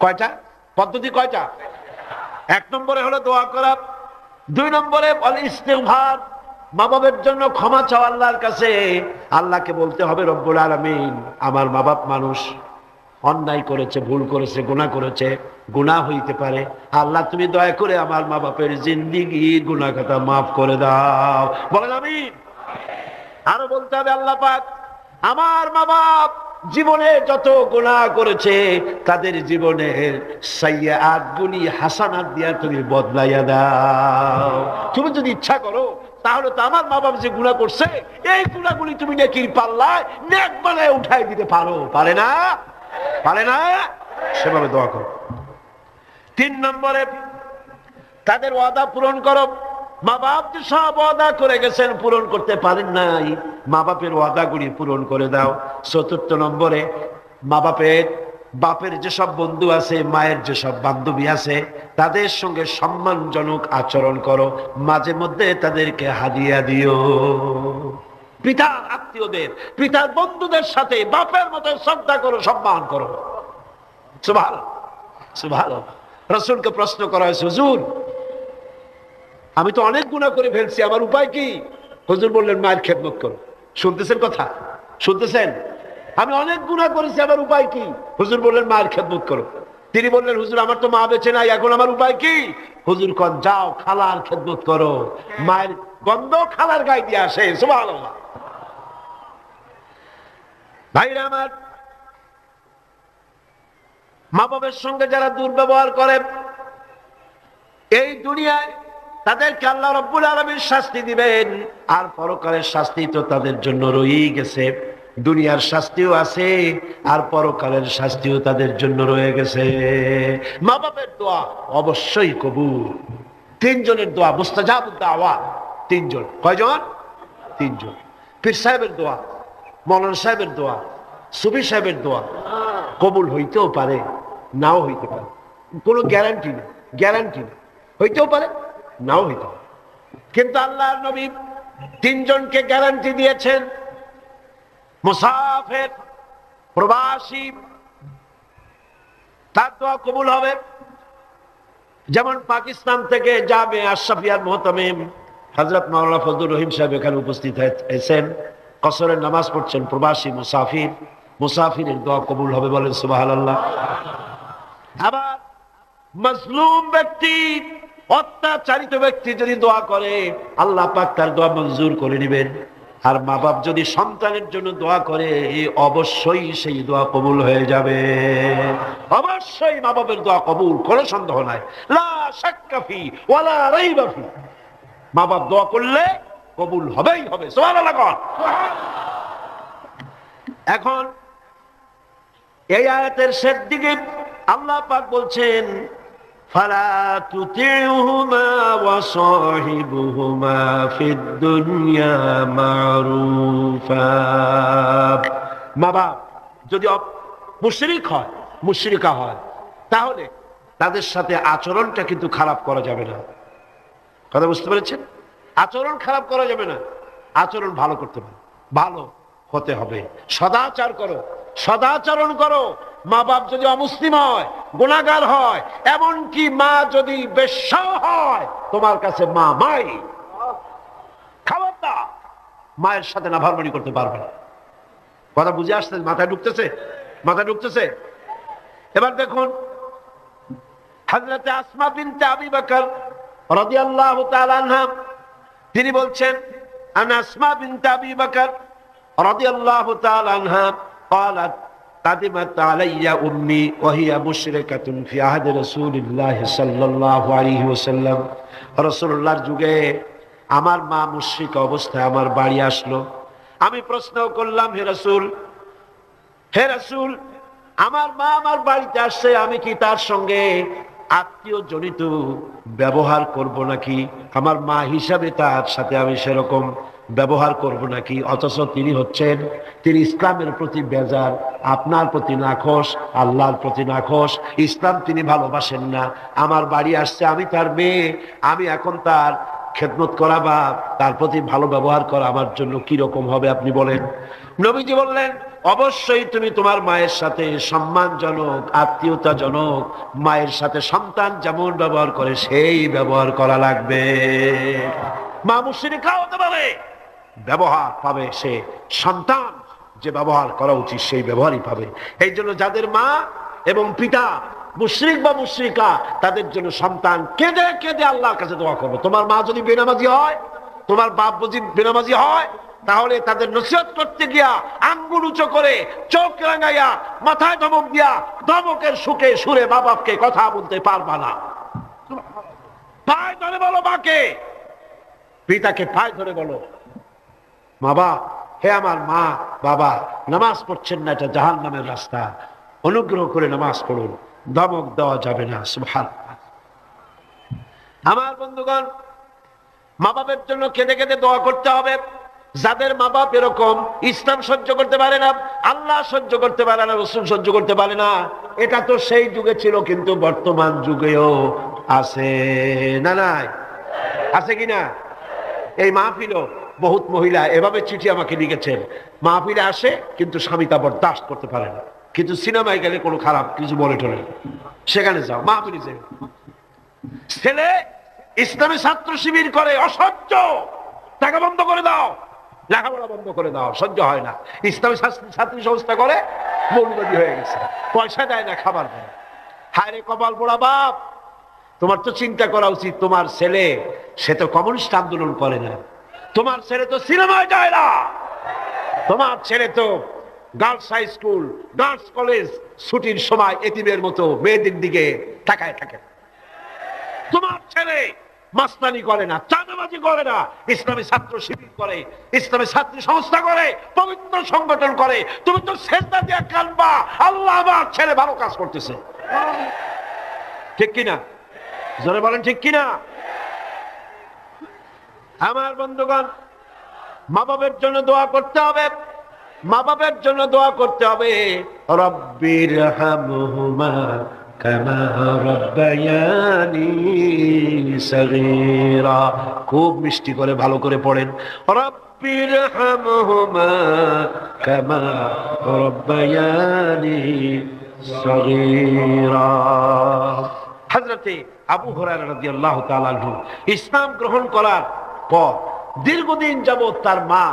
কয়টা পদ্ধতি? কয়টা? 1 নম্বরে হলো দোয়া করা। 2 নম্বরে আল ইস্তিগফার, মা বাবার জন্য ক্ষমা চাওয়া আল্লাহর কাছে। আল্লাহকে বলতে হবে, রব্বুল আলামিন, আমার মা বাপ মানুষ, অন্যায় করেছে, ভুল করেছে, গুনাহ করেছে, গুনাহ হইতে পারে, আল্লাহ তুমি দয়া করে আমার মা বাপের জিন্দেগি গুনাহ খাতা মাফ করে দাও। বলেন আমিন। আরো বলতে হবে, আল্লাহ পাক, আমার মা বাপ জীবনে যত গুনাহ করেছে তাদের জীবনের সাইয়্যাত গুলি হাসানাত দিয়া তুমি বদলাইয়া দাও। তুমি যদি ইচ্ছা করো তাহলে তো আমার মা বাপ যে গুনাহ করছে এই গুনাহগুলি তুমি নেকির পাল্লায় নেক বানায় উঠাই দিতে পারো। পারে না? পারে না? সেভাবে দোয়া করো। 3 নম্বরে তাদের ওয়াদা পূরণ করো। মা বাপ যে সব ওয়াদা করে গেছেন, পূরণ করতে পারেন নাই, মা বাপের ওয়াদাগুলি পূরণ করে দাও। 4 নম্বরে মা বাপের যেসব বন্ধু আছে, মায়ের যেসব বান্ধবী আছে, তাদের সঙ্গে সম্মানজনক আচরণ করো, মাঝে মধ্যে তাদেরকে হাদিয়া দিও। পিতার আত্মীয়দের, পিতার বন্ধুদের সাথে বাপের মতো শ্রদ্ধা করো, সম্মান করো। সুবহানাল্লাহ, সুবহানাল্লাহ। রাসূলকে প্রশ্ন করা হয়েছে, হুজুর আমি তো অনেক গুনাহ করে ফেলছি, আমার উপায় কি? হুজুর বললেন, মায়ের খেদমত করো। শুনতেছেন কথা? শুনতেছেন? আমি অনেক গুনাহ করেছি, আমার উপায় কি? হুজুর বললেন, মায়ের খেদমত করো। তিনি বললেন, হুজুর আমার তো মা বেঁচে নাই, এখন আমার উপায় কি? হুজুর কন, যাও খালার খেদমত করো, মায়ের গন্ধ খালার গায়ে দিয়ে আসে। সুবহানাল্লাহ। ভাইরা আমার, মা বাবার সঙ্গে যারা দুর্ব্যবহার করে এই দুনিয়ায় তাদেরকে আল্লাহ রাব্বুল আলামিন শাস্তি দিবেন, আর পরকালের শাস্তি তো তাদের জন্য রয়েই গেছে। দুনিয়ার শাস্তিও আছে আর পরকালের শাস্তিও তাদের জন্য রয়ে গেছে। মা বাপের দোয়া অবশ্যই কবুল। 3 জনের দোয়া মুস্তাজাবুদ দাওয়াত। 3 জন। কয়জন? 3 জন। পীর সাহেবের দোয়া, মাওলানা সাহেবের দোয়া, সুফি সাহেবের দোয়া কবুল হইতেও পারে, নাও হইতে পারে, কোনো গ্যারান্টি নেই, গ্যারান্টি নেই, হইতেও পারে নাও হইতে পারে। কিন্তু আল্লাহর নবী তিনজনকে গ্যারান্টি দিয়েছেন, মুসাফির, প্রবাসী, তার দোয়া কবুল হবে। যেমন পাকিস্তান থেকে যাবে আশরাফিয়ার মুহতামিম হযরত মাওলানা ফজলুর রহিম সাহেব এখানে উপস্থিত হয়েছেন, কসরের নামাজ পড়ছেন, প্রবাসী মুসাফির, মুসাফিরের দোয়া কবুল হবে, বলেন সুবহানাল্লাহ। আবার মাজলুম ব্যক্তি, অত্যাচারিত ব্যক্তি যদি দোয়া করে আল্লাহ পাক তার দোয়া মঞ্জুর করে নেবেন। আর মা বাপ যদি সন্তানের জন্য দোয়া করে অবশ্যই সেই দোয়া কবুল হয়ে যাবে, অবশ্যই মা বাপের দোয়া কবুল, কোনো সন্দেহ নাই, লা শাক্কা ফি ওয়ালা রাইবা ফি। মা বাপ দোয়া করলে কবুল হবেই হবে, সুবহানাল্লাহ। এখন এই আয়াতের শেষ দিকে আল্লাহ পাক বলছেন, ফালা তুতিউহুমা ওয়া সাহিবুহুমা ফিদ দুনিয়া মারুফা। মা বাপ যদি মুশরিক হয়, মুশরিকা হয়, তাহলে তাদের সাথে আচরণটা কিন্তু খারাপ করা যাবে না। কথা বুঝতে পেরেছেন? আচরণ খারাপ করা যাবে না, আচরণ ভালো করতে হবে, ভালো হতে হবে, সদাচার করো, সদাচরণ করো। মা বাপ যদি অমুসলিম হয়, গুনাহগার হয়, এমনকি মা যদি বেশ্যা হয়, তোমার কাছে মা মাই, খবরদার মায়ের সাথে নাফরমানি করতে পারবে না। কথা বুঝে আসছে? মাথায় ঢুকতেছে? মাথায় ঢুকতেছে? এবার দেখুন হযরতে আসমা বিনতে আবি বকর রাদিয়াল্লাহু তাআলা আনহা, তিনি বলছেন, আনা আসমা বিনতে আবি বকর রাদিয়াল্লাহু তাআলা আনহা قالت قدمت علي امي وهي مشركه في عهد رسول الله صلى الله عليه وسلم। রাসূলুল্লাহর যুগে আমার মা মুশরিক অবস্থায় আমার বাড়ি আসলো। আমি প্রশ্ন করলাম, হে রাসূল, হে রাসূল, আমার মা আমার বাড়িতে আসছে, আমি কি তার সঙ্গে আত্মীয় জনিত ব্যবহার করব নাকি? আমার মা হিসাবে তার সাথে আমি সেরকম ব্যবহার করব নাকি? অথচ তিনি হচ্ছেন, তিনি ইসলামের প্রতি বেজার, আপনার প্রতি নাখোশ, আল্লাহর প্রতি নাখোশ, ইসলাম তিনি ভালোবাসেন না। আমার বাড়ি আসছে, আমি তার মেয়ে, আমি এখন তার খেদমত করা বা তার প্রতি ভালো ব্যবহার করা আমার জন্য কি রকম হবে আপনি বলেন? নবীজি বললেন, অবশ্যই তুমি তোমার মায়ের সাথে সম্মানজনক, আত্মীয়তাজনক, মায়ের সাথে সন্তান যেমন ব্যবহার করে সেই ব্যবহার করা লাগবে। মা মুশরিকা হতে পারে, ব্যবহার পাবে সে সন্তান যে ব্যবহার করা উচিত সেই ব্যবহারই পাবে। এই জন্য যাদের মা এবং পিতা মুশরিক বা মুশরিকা, তাদের জন্য সন্তান কেঁদে কেঁদে আল্লাহর কাছে দোয়া করবে। তোমার মা যদি বেনামাজি হয়, তোমার বাপ যদি বেনামাজি হয়, তাহলে তাদের নসিহত করতে গিয়া আঙ্গুল উঁচু করে, চোখ রাঙাইয়া, মাথায় ধমক দিয়া, ধমকের সুখে সুরে মা বাপকে কথা বলতে পারবা না। পায়ে ধরে বলো মাকে, পিতাকে পায়ে ধরে বলো, বাবা, হে আমার মা বাবা, নামাজ পড়ছেন না, এটা জাহান্নামের রাস্তা, অনুগ্রহ করে নামাজ পড়ুন। ধমক দেওয়া যাবে না। সুবহানাল্লাহ। আমার বন্ধুগণ, মা বাপের জন্য কেঁদে কেঁদে দোয়া করতে হবে। যাদের মা বাপ এরকম, ইসলাম সহ্য করতে পারে না, আল্লাহ সহ্য করতে পারে না, রাসূল সহ্য করতে পারে না, এটা তো সেই যুগে ছিল, কিন্তু বর্তমান যুগেও আছে না? নাই আছে কিনা? এই মাহফিলও বহুত মহিলা এভাবে চিঠি আমাকে লিখেছেন, মাহফিলে আসে কিন্তু স্বামী তা বরদাস্ত করতে পারে না, কিন্তু সিনেমায় গেলে কোনো খারাপ কিছু বলে টলে, সেখানে যাও, মাহফিলে যাও। ছেলে ইসলামী ছাত্র শিবির করে, অসহ্য, টাকা বন্ধ করে দাও, লেখাপড়া বন্ধ করে দাও, সহ্য হয় না। ইসলামী ছাত্রী সংস্থা করে, মৌলবাদী হয়ে গেছে, পয়সা দেয় না, খাবার দেয়। হায় রে কপাল পোড়া বাপ, তোমার তো চিন্তা করা উচিত, তোমার ছেলে সে তো কমিউনিস্ট আন্দোলন করে না, তোমার ছেলে তো সিনেমায় যায় না, তোমার ছেলে তো girls high school, girls college ছুটির সময় এতিমের মতো মেয়েদের দিকে তাকায় থাকে। তোমার ছেলে মাস্তানি করে না, চাঁদাবাজি করে না, ইসলামী ছাত্র শিবির করে, ইসলামী ছাত্রী সংস্থা করে, পবিত্র সংগঠন করে। তুমি তো সেজদা দিয়ে কাঁদবা, আল্লাহ আমার ছেলে ভালো কাজ করতেছে। ঠিক কিনা? জোরে বলেন ঠিক কিনা? আমার বন্ধুগণ, মা বাবার জন্য দোয়া করতে হবে, মা বাবার জন্য দোয়া করতে হবে। রব্বির হামহুমা কামা রাব্বায়ানি সগীরা। খুব মিষ্টি করে ভালো করে পড়েন, রাব্বিরহামহুমা কামা রাব্বায়ানি সগীরা। হযরতে আবু হুরায়রা রাদিয়াল্লাহু তাআলা আনহু ইসলাম গ্রহণ করার পর দীর্ঘদিন যাবত তার মা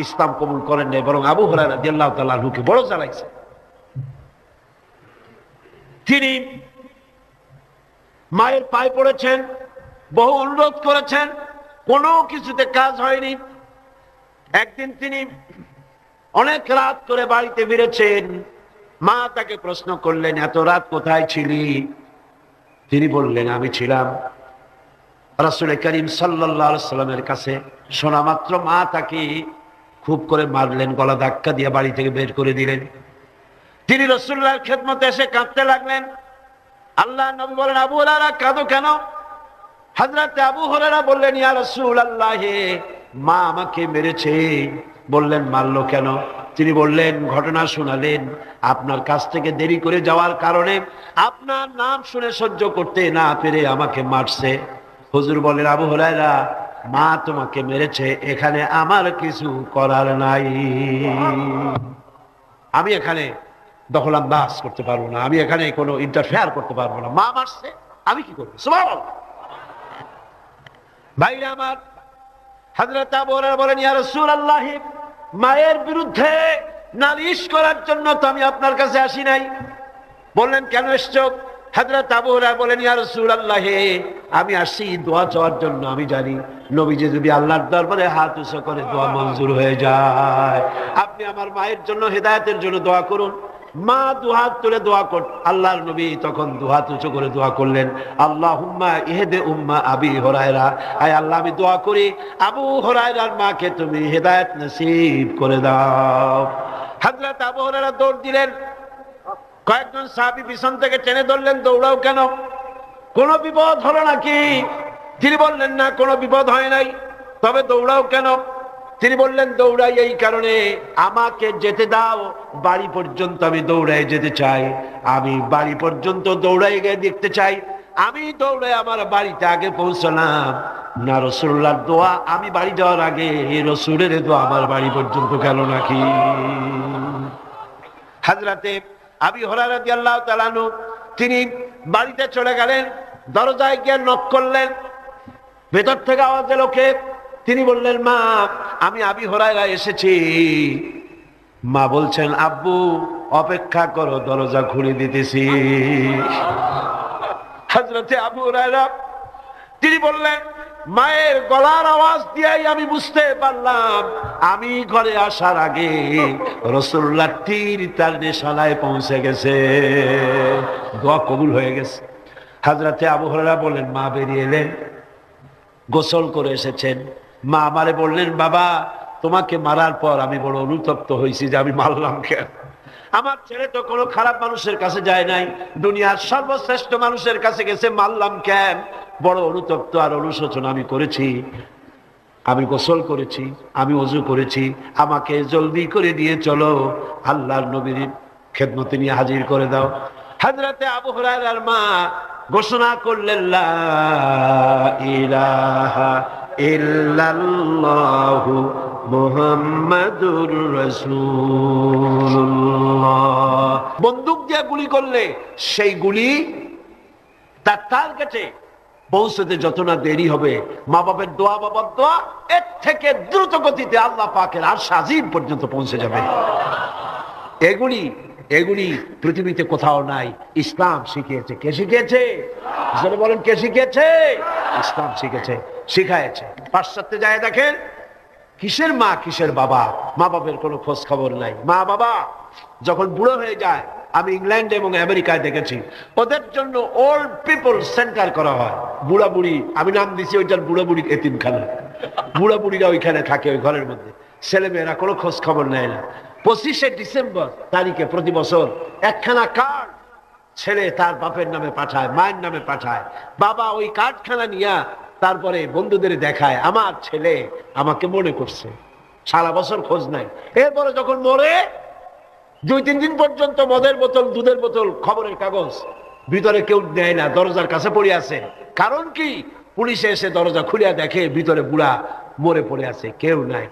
ইসলাম কবুল করেন নাই, বরং আবু হুরায়রা রাদিয়াল্লাহু তাআলা আনহুকে বড় জ্বালাইছে। তিনি মায়ের পায়ে পড়েছেন, বহু অনুরোধ করেছেন, কোনো কিছুতে কাজ হয়নি। একদিন তিনি অনেক রাত করে বাড়িতে ফিরেছেন। মা তাকে প্রশ্ন করলেন, এত রাত কোথায় ছিলি? তিনি বললেন, আমি ছিলাম রাসূল করিম সাল্লাল্লাহু আলাইহি সাল্লামের কাছে। শোনা মাত্র মা তাকে খুব করে মারলেন, গলা ধাক্কা দিয়ে বাড়ি থেকে বের করে দিলেন। তিনি রাসূলুল্লাহর খেদমতে এসে কাঁদতে লাগলেন। আল্লাহর নবী বলেন, আবু হুরায়রা কাঁদো কেন? হযরত আবু হুরায়রা বললেন, ইয়া রাসূলুল্লাহ, মা আমাকে মেরেছে। বললেন, মারলো কেন? তিনি বললেন, ঘটনা শোনালেন, আপনার কাছ থেকে দেরি করে যাওয়ার কারণে আপনার নাম শুনে সহ্য করতে না পেরে আমাকে মারছে। হুজুর বলেন, আবু হুরায়রা, মা তোমাকে মেরেছে, এখানে আমার কিছু করার নাই। আমি এখানে দখলান্দাজ করতে পারবো না, আমি এখানে কোনো ইন্টারফেয়ার করতে পারবো না। মা মারছে, আমি কি করবো? সুবহানাল্লাহ। ভাইরা আমার, হযরত আবু হুরায়রা বলেন, ইয়া রাসূলুল্লাহ, মায়ের বিরুদ্ধে নালিশ করার জন্য তো আমি আপনার কাছে আসি নাই। বললেন, কেন এসছো? হযরত আবু হুরায়রা বলেন, ইয়া রাসূলুল্লাহ, আমি আসছি দোয়া চাওয়ার জন্য। আমি জানি নবীজি যদি আল্লাহর দরবারে হাত উঁচু করে দোয়া মঞ্জুর হয়ে যায়। আপনি আমার মায়ের জন্য হেদায়েতের জন্য দোয়া করুন। মা দুহাত তুলে দোয়া কর। আল্লাহর নবী তখন দুহাত উঁচু করে দোয়া করলেন, আল্লাহুম্মা ইহদি উম্মা আবি হুরায়রা, আয় আল্লাহ, আমি দোয়া করি আবু হুরায়রার মাকে তুমি হেদায়েত নসিব করে দাও। হযরত আবু হুরায়রা দৌড় দিলেন। কয়েকজন সাহাবী পিছন থেকে টেনে ধরলেন, দৌড়াও কেন? কোনো বিপদ হলো নাকি? তিনি বললেন, না, কোনো বিপদ হয় নাই, তবে দৌড়াও কেন? তিনি বললেন, দৌড়াই এই কারণে, আমাকে যেতে দাও, বাড়ি পর্যন্ত আমি দৌড়াই যেতে চাই। আমি বাড়ি পর্যন্ত দৌড়াই গিয়ে দেখতে চাই। আমি দৌড়ে আমার বাড়িতে আগে পৌঁছলাম না, রাসূলুল্লাহর দোয়া আমি বাড়ি যাওয়ার আগে রাসূলের দোয়া আমার বাড়ি পর্যন্ত গেল নাকি? হযরতে আবু হুরায়রা রাদিয়াল্লাহু তাআলা আনহু তিনি বাড়িতে চলে গেলেন। দরজায় গিয়ে নক করলেন। ভেতর থেকে আওয়াজ এলো, কে? তিনি বললেন, মা, আমি আবু হুরায়রা এসেছি। মা বলছেন, আব্বু অপেক্ষা করো, দরজা খুলে দিতেছি। হযরতে আবু হুরায়রা তিনি বললেন, মায়ের গলার আওয়াজ দিয়েই আমি বুঝতে পারলাম আমি ঘরে আসার আগে রাসূলুল্লাহ তীর তার নিশানায় পৌঁছে গেছে, দোয়া কবুল হয়ে গেছে। হযরতে আবু হুরায়রা বললেন, মা বেরিয়ে এলেন, গোসল করে এসেছেন। মা আমারে বললেন, বাবা, তোমাকে মারার পর আমি বড় অনুতপ্ত হয়েছি যে আমি মারলাম কেন। আমার ছেলে তো কোনো খারাপ মানুষের কাছে যায় নাই, দুনিয়ার সর্বশ্রেষ্ঠ মানুষের কাছে গেছে, মারলাম কেন? বড় অনুতপ্ত আর অনুশোচনা আমি করেছি। আমি গোসল করেছি, আমি ওযু করেছি, আমাকে জলদি করে নিয়ে চলো, আল্লাহর নবীর খেদমতে নিয়ে হাজির করে দাও। হযরতে আবু হুরায়রার মা ঘোষণা করলেন, লা ইলাহা ইল্লাল্লাহু মুহাম্মাদুর রাসূলুল্লাহ। বন্দুক দিয়ে গুলি করলে সেই গুলি তার টার্গেটে পৌঁছতে যত না দেরি হবে, মা বাবার দোয়া, বাবার দোয়া এর থেকে দ্রুত গতিতে আল্লাহ পাকের আরশ আজিম পর্যন্ত পৌঁছে যাবে। এগুলি পৃথিবীতে কোথাও নাই, ইসলাম শিখিয়েছে। কে শিখিয়েছে? বলেন, কে শিখিয়েছে? ইসলাম শিখেছে, শিখায়েছে। পাশ্চাত্যে যায় দেখেন, কিসের মা কিসের বাবা, মা বাবার কোনো খোঁজ খবর নাই। মা বাবা যখন বুড়ো হয়ে যায়, আমি ইংল্যান্ড এবং আমেরিকায় দেখেছি, ওদের জন্য ওল্ড পিপল সেন্টার করা হয়। বুড়া বুড়ি, আমি নাম দিছি ওইটার বুড়া বুড়ি এতিমখানা। বুড়া বুড়িরা ওইখানে থাকে, ওই ঘরের মধ্যে। ছেলেমেয়েরা কোনো খোঁজ খবর নেয় না। 25শে ডিসেম্বর তারিখে প্রতি বছর একখানা কার্ড ছেলে তার বাপের নামে পাঠায়, মায়ের নামে পাঠায়। বাবা ওই কার্ডখানা নিয়ে তারপরে বন্ধুদের দেখায়, আমার ছেলে আমাকে মনে করছে। সারা বছর খোঁজ নাই। এরপরে যখন মরে 2-3 দিন পর্যন্ত মদের বোতল, দুধের বোতল, খবরের কাগজ ভিতরে কেউ নেয় না, দরজার কাছে পড়ে আছে। কারণ কি? পুলিশে এসে দরজা খুলিয়া দেখে ভিতরে বুড়া মরে পড়ে আছে, কেউ নাই,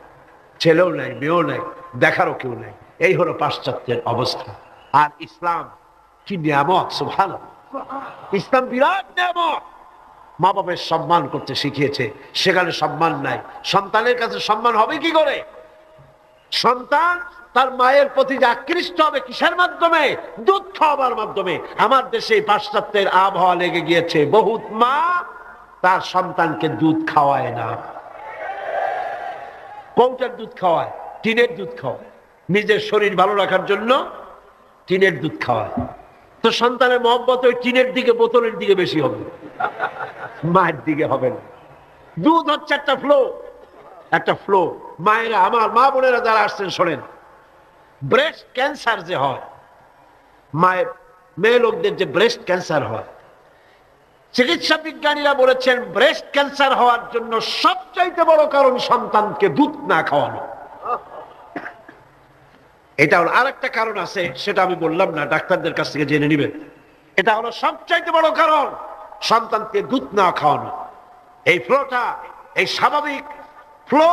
ছেলেও নাই, মেয়েও নাই, দেখারও কেউ নাই। এই হলো পাশ্চাত্যের অবস্থা। আর ইসলাম কি নিয়ামত! সুবহানাল্লাহ, ইসলাম বিরাট নিয়ামত। মা বাবার সম্মান করতে শিখিয়েছে, সেখানে সম্মান নাই। সন্তানের কাছে সম্মান হবে কি করে? সন্তান তার মায়ের প্রতি যে আকৃষ্ট হবে কিসের মাধ্যমে? দুধ খাওয়াবার মাধ্যমে। আমার দেশে পাশ্চাত্যের আবহাওয়া লেগে গিয়েছে, বহুত মা তার সন্তানকে দুধ খাওয়ায় না। কৌটার দুধ খাওয়ায়, টিনের দুধ খাওয়ায়, নিজের শরীর ভালো রাখার জন্য টিনের দুধ খাওয়ায়। তো সন্তানের মহব্বত ওই টিনের দিকে, বোতলের দিকে বেশি হবে, মায়ের দিকে হবে না। দুধ হচ্ছে একটা ফ্লো, একটা ফ্লো। মায়েরা, আমার মা বোনেরা যারা আসছেন শোনেন, ব্রেস্ট ক্যান্সার যে হয়, মায়ের মেয়ে লোকদের যে ব্রেস্ট ক্যান্সার হয়, চিকিৎসা বিজ্ঞানীরা বলেছেন ব্রেস্ট ক্যান্সার হওয়ার জন্য সবচাইতে বড় কারণ সন্তানকে দুধ না খাওয়ানো। এটা হলো আরেকটা কারণ আছে, সেটা আমি বললাম না, ডাক্তারদের কাছ থেকে জেনে নিবেন। এটা হলো সবচাইতে বড় কারণ, সন্তানকে দুধ না খাওয়ানো। এই ফ্লোটা, এই স্বাভাবিক ফ্লো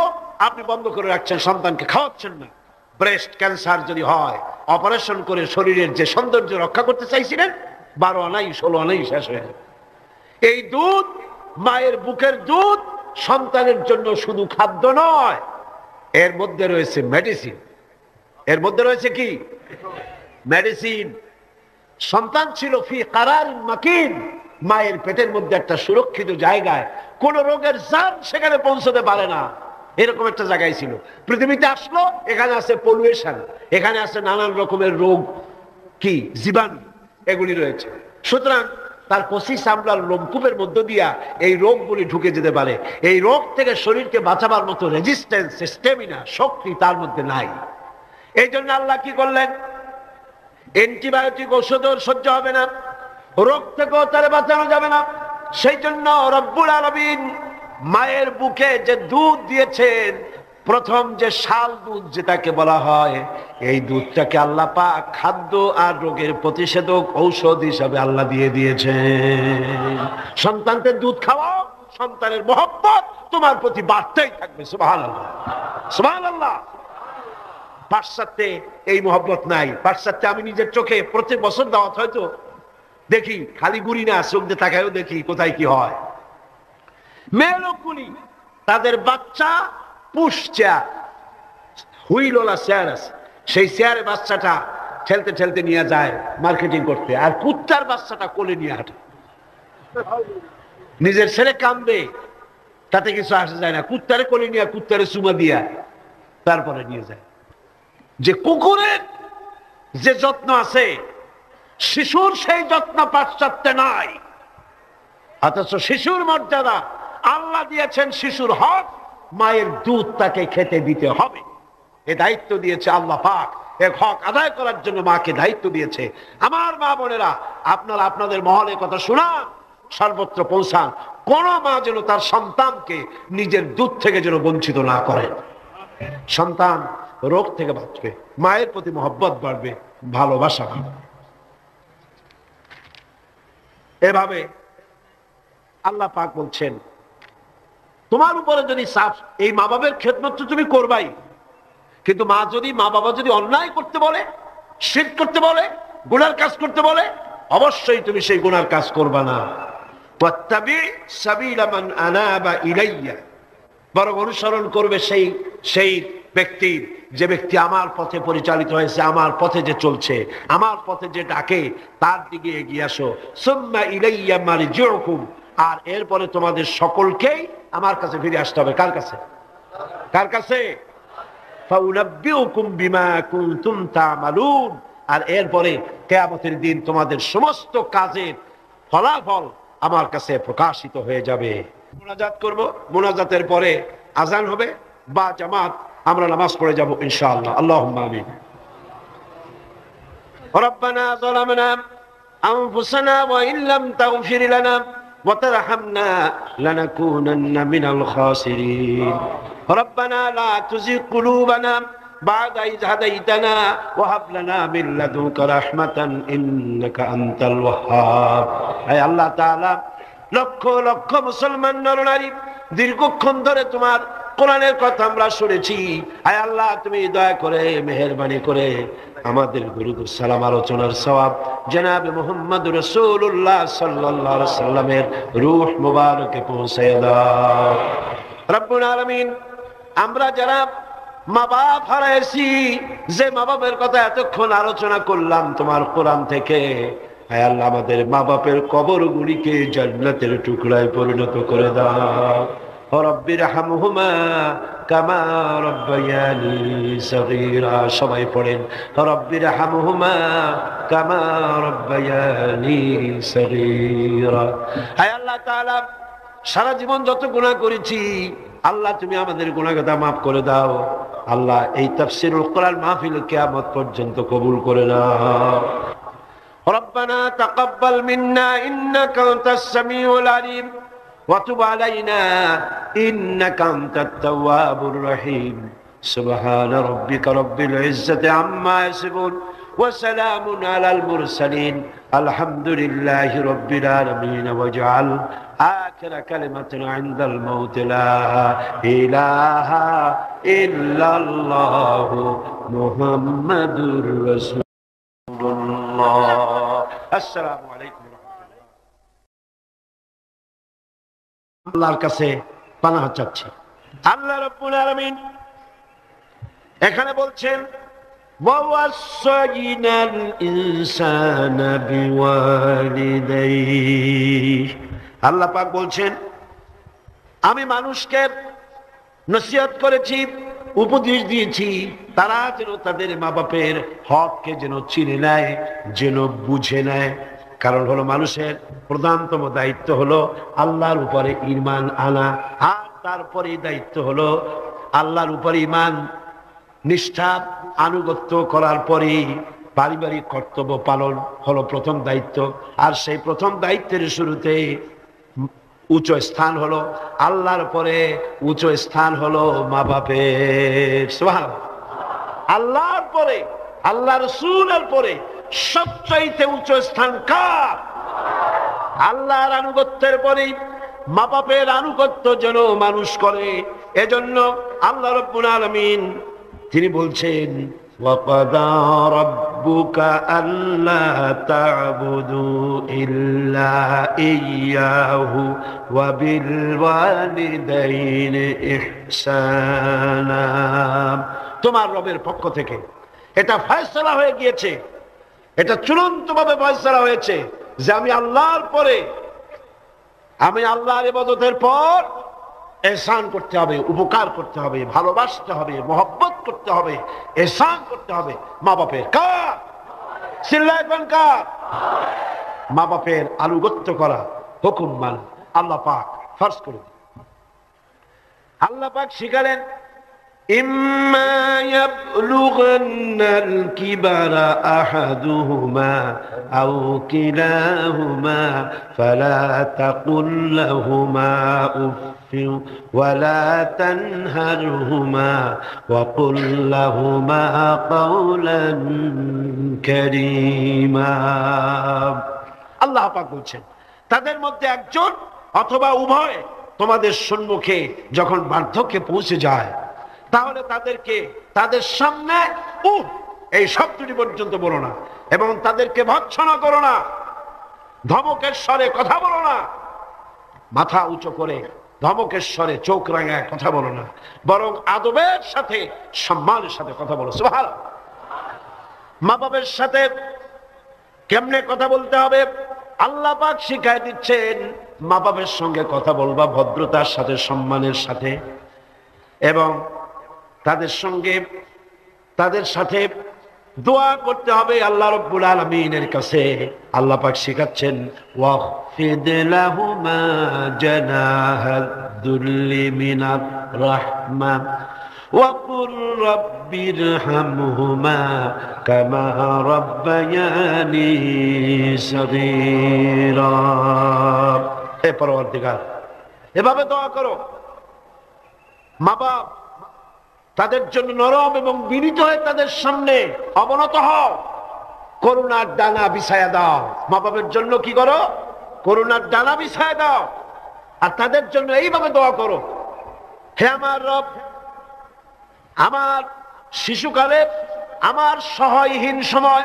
আপনি বন্ধ করে রাখছেন, সন্তানকে খাওয়াচ্ছেন না। ব্রেস্ট ক্যান্সার যদি হয়, অপারেশন করে শরীরের যে সৌন্দর্য রক্ষা করতে চাইছিলেন, 12 আনাই 16 আনাই শেষ হয়ে যাবে। এই দুধ, মায়ের বুকের দুধ সন্তানের জন্য শুধু খাদ্য নয়, এর মধ্যে রয়েছে মেডিসিন। এর মধ্যে রয়েছে কি? মেডিসিন। সন্তান ছিল ফি কারার মাকিন, মায়ের পেটের মধ্যে একটা সুরক্ষিত জায়গায়, কোন রোগের জান সেখানে পৌঁছতে পারে না, এরকম একটা জায়গায় ছিল। পৃথিবীতে আসলো, এখানে আছে পলিউশন, এখানে আছে নানান রকমের রোগ, কি জীবাণু, এগুলি রয়েছে। সুতরাং তার কচি চামড়ার লোমকূপের মধ্য দিয়া এই রোগগুলি ঢুকে যেতে পারে। এই রোগ থেকে শরীরকে বাঁচাবার মতো রেজিস্ট্যান্স, স্টেমিনা, শক্তি তার মধ্যে নাই। এই জন্য আল্লাহ কি করলেন? অ্যান্টিবায়োটিক ওষুধও সহ্য হবে না, রোগ থেকেও তারে বাঁচানো যাবে না। সেই জন্য রব্বুল আলামিন মায়ের বুকে যে দুধ দিয়েছেন, প্রথম যে শাল দুধ যেটাকে বলা হয়, এই দুধটাকে আল্লাহ পাক খাদ্য আর রোগের প্রতিষেধক ঔষধ হিসাবে আল্লাহ দিয়ে দিয়েছেন। সন্তানকে দুধ খাওয়াও, সন্তানের মহব্বত তোমার প্রতি বাড়তেই থাকবে। সুবহানাল্লাহ, সুবহানাল্লাহ। পাশ্চাত্যে এই মহব্বত নাই। পাশ্চাত্যে আমি নিজের চোখে প্রত্যেক বছর দাওয়াত হয়তো দেখি, খালি গুড়ি না, চোখ দিয়ে তাকায়ও দেখি কোথায় কি হয়। মেয়ে লোকগুলি তাদের বাচ্চা পুশ চেয়ার, হুইলওয়ালা চেয়ার আছে, সেই চেয়ারে বাচ্চাটা ঠেলতে ঠেলতে নিয়ে যায় মার্কেটিং করতে, আর কুত্তার বাচ্চাটা কোলে নিয়ে হাঁটে। নিজের ছেলে কান্দে, তাতে কিছু আসে যায় না, কুত্তারে কোলে নিয়ে, কুত্তারে চুমা দিয়া তারপরে নিয়ে যায়। যে কুকুরের যে যত্ন আছে, শিশুর সেই যত্ন পাশ্চাত্যে নাই। অথচ শিশুর মর্যাদা আল্লাহ দিয়েছেন, শিশুর হক, মায়ের দুধ তাকে খেতে দিতে হবে। এ দায়িত্ব দিয়েছে আল্লাহ পাক, এ হক আদায় করার জন্য মাকে দায়িত্ব দিয়েছে। আমার মা বোনেরা, আপনারা আপনাদের মহলে কথা শোনান, সর্বত্র পৌঁছান, কোন মা যেন তার সন্তানকে নিজের দুধ থেকে যেন বঞ্চিত না করেন। সন্তান রোগ থেকে বাঁচবে, মায়ের প্রতি মহব্বত বাড়বে, ভালোবাসা বাড়বে। এভাবে আল্লাহ পাক বলছেন, তোমার উপরে যদি সাফ, এই মা বাবার খেদমত তো তুমি করবাই, কিন্তু মা বাবা যদি অন্যায় করতে বলে, শিরক করতে বলে, গুনার কাজ করতে বলে, অবশ্যই তুমি সেই গুনার কাজ করবা না। ওয়াত্তাবি সাবিলা মান আনাবা ইলাইয়া, বরং অনুসরণ করবে সেই ব্যক্তির, যে ব্যক্তি আমার পথে পরিচালিত হয়েছে, আমার পথে যে চলছে, আমার পথে যে ডাকে, তার দিকে এগিয়ে আসো। সুম্মা ইলাইয়া মারজিউকুম, আর এরপরে তোমাদের সকলকেই আমার কাছে ফিরে আসতে হবে। কার কাছে? কার কাছে? ফাউনাব্বিউকুম বিমা কুনতুম তা'মালুন, আর এরপরে কিয়ামতের দিন তোমাদের সমস্ত কাজের ফলাফল আমার কাছে প্রকাশিত হয়ে যাবে। মুনাজাত করব, মুনাজাতের পরে আজান হবে বা জামাত, আমরা নামাজ পড়ে যাব ইনশাআল্লাহ। আল্লাহুম্মা আমিন। রব্বানা যালামনা আনফুসানা ওয়া ইল্লাম তাগফির লানা ওয়া তারহামনা লানাকুনান্না মিনাল খাসিরিন। রব্বানা লা তুযিগ কুলুবানা بعد إذ هديتنا وهب لنا من لدنك رحمة إنك أنت الوهاب أي الله تعالى লক্ষ লক্ষ মুসলমান নরনারী দীর্ঘক্ষণ ধরে তোমার কোরআনের কথা আমরা শুনেছি। আয় আল্লাহ, তুমি দয়া করে মেহেরবানি করে আমাদের দুরূদ ও সালাম আলোচনার সওয়াব জনাবে মুহাম্মদ রাসূলুল্লাহ সাল্লাল্লাহু আলাইহি সাল্লামের রূহ মুবারকে পৌঁছায় দাও রব্বুল আলামিন। আমরা যারা মা বাপ হারাইছি, যে মা বাপের কথা এতক্ষণ আলোচনা করলাম তোমার কোরআন থেকে, আয় আল্লাহ আমাদের মা বাপের কবরগুলিকে জান্নাতের টুকরায় পরিণত করে দাও। রব্বিরহামহুমা কামা রব্বায়ানি সগীরা। সবাই পড়েন রব্বিরহামহুমা কামা রব্বায়ানি সগীরা। আয় আল্লাহ তাআলা, সারা জীবন যত গুনাহ করেছি আল্লাহ তুমি আমাদের গুনাহগাতা মাফ করে দাও। আল্লাহ এই তাফসীরুল কোরআন মাহফিল কিয়ামত পর্যন্ত কবুল করে নাও। ربنا تقبل منا إنك أنت السميع العليم وتب علينا إنك أنت التواب الرحيم سبحان ربك رب العزة عما يصفون وسلام على المرسلين الحمد لله رب العالمين واجعل آخر كلمة عند الموت لا إله إلا الله محمد رسول الله। আসসালামু আলাইকুম। আল্লাহর কাছে পানাহ চাচ্ছি। আল্লাহ রাব্বুল আলামিন এখানে বলছেন ওয়াসাইনাল ইনসানা বিওয়ালিদাইহি। আল্লাহ পাক বলছেন আমি মানুষকে নসিহত করেছি, উপদেশ দিয়েছি, তারা যেন তাদের মা বাপের হককে যেন চিনে নেয়, যেন বুঝে নেয়। কারণ হলো মানুষের প্রধানতম দায়িত্ব হলো আল্লাহর উপরে ঈমান আনা, আর তারপরে দায়িত্ব হলো আল্লাহর উপরে ঈমান নিষ্ঠা আনুগত্য করার পরে পারিবারিক কর্তব্য পালন হলো প্রথম দায়িত্ব। আর সেই প্রথম দায়িত্বের শুরুতে উচ্চ স্থান হলো আল্লাহর পরে, উচ্চ স্থান হলো মা বাপের। সুবহানাল্লাহ। আল্লাহর পরে, আল্লাহ রাসূলের পরে সবচাইতে উচ্চ স্থান কার? আল্লাহর আনুগত্যের পরে মা বাপের আনুগত্য যেন মানুষ করে। এজন্য আল্লাহ রাব্বুল আলামিন তিনি বলছেন وَقَضَى رَبُّكَ أَلَّا تَعْبُدُوا إِلَّا إِيَّاهُ وَبِالْوَالِدَيْنِ إِحْسَانًا। তোমার রবের পক্ষ থেকে এটা ফয়সালা হয়ে গিয়েছে, এটা চূড়ান্তভাবে ফয়সালা হয়েছে যে আমি আল্লাহর পরে, আমি আল্লাহর ইবাদতের পর এহসান করতে হবে, উপকার করতে হবে, ভালোবাসতে হবে, মহব্বত করতে হবে, এহসান করতে হবে মা বাপের। কার? চিল্লাইবেন কার? মা বাপের আনুগত্য করা, হুকুম মানা আল্লাহ পাক ফরজ করে দিলেন। আল্লাহ পাক শিখালেন ইম্মা ইয়াবলুগান্নাল কিবারা আহাদুহুমা আও কিলাহুমা ফালা তাকুল লাহুমা উফফিন ওয়ালা তানহারহুমা ওয়াকুল লাহুমা কাওলান কারীমা। আল্লাহ পাক বলছেন তাদের মধ্যে একজন অথবা উভয় তোমাদের সম্মুখে যখন বার্ধক্যে পৌঁছে যায় তাহলে তাদেরকে তাদের সামনে এই শব্দটি পর্যন্ত বলো না, এবং তাদেরকে ভৎসনা করো না, ধমকের স্বরে কথা বলো না, মাথা উঁচু করে ধমকের স্বরে চোখ রাঙায় কথা বলো না, বরং আদবের সাথে সম্মানের সাথে কথা বলো। সুবহানাল্লাহ। মা বাবার সাথে কেমনে কথা বলতে হবে আল্লাহ পাক শিখায় দিচ্ছেন। মা বাবার সঙ্গে কথা বলবা ভদ্রতার সাথে, সম্মানের সাথে, এবং তাদের সাথে দোয়া করতে হবে আল্লাহ রাব্বুল আলামিনের কাছে। আল্লাহ পাক শিখাচ্ছেন ওয়াখফিদ লাহুমা জানাহাদ দুল্লি মিনার রাহমা ওয়াকুর রাব্বিরহামহুমা কামা রাব্বায়ানি সগীরা। হে পরওয়ারদিগার, এভাবে দোয়া করো। মা বাপ তাদের জন্য নরম এবং বিনীত হয়ে তাদের সামনে অবনত হও, করুণার ডানা বিছায়া দাও। মা বাবার জন্য কি করো? করুণার ডানা বিছায়া দাও, আর তাদের জন্য এইভাবে দোয়া করো, হে আমার রব, আমার শিশুকালে, আমার সহায়হীন সময়,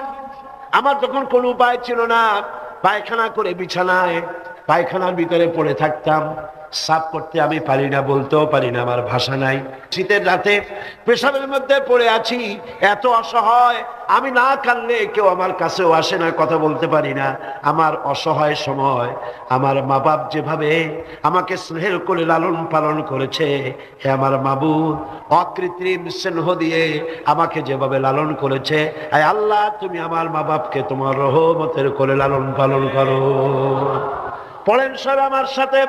আমার যখন কোনো উপায় ছিল না, পায়খানা করে বিছানায় পায়খানার ভিতরে পড়ে থাকতাম, সাফ করতে আমি পারি না, বলতেও পারি না, আমার ভাষা নাই। শীতের রাতে পেশাবের মধ্যে পড়ে আছি, এত অসহায়, আমি না কাঁদলে কেউ আমার কাছেও আসে না, কথা বলতে পারি না। আমার অসহায় সময় আমার মা বাপ যেভাবে আমাকে স্নেহের করে লালন পালন করেছে, হে আমার মাবুদ, অকৃত্রিম স্নেহ দিয়ে আমাকে যেভাবে লালন করেছে, আয় আল্লাহ, তুমি আমার মা বাপকে তোমার রহমতের করে লালন পালন করো। পড়েন সব আমার সাথে,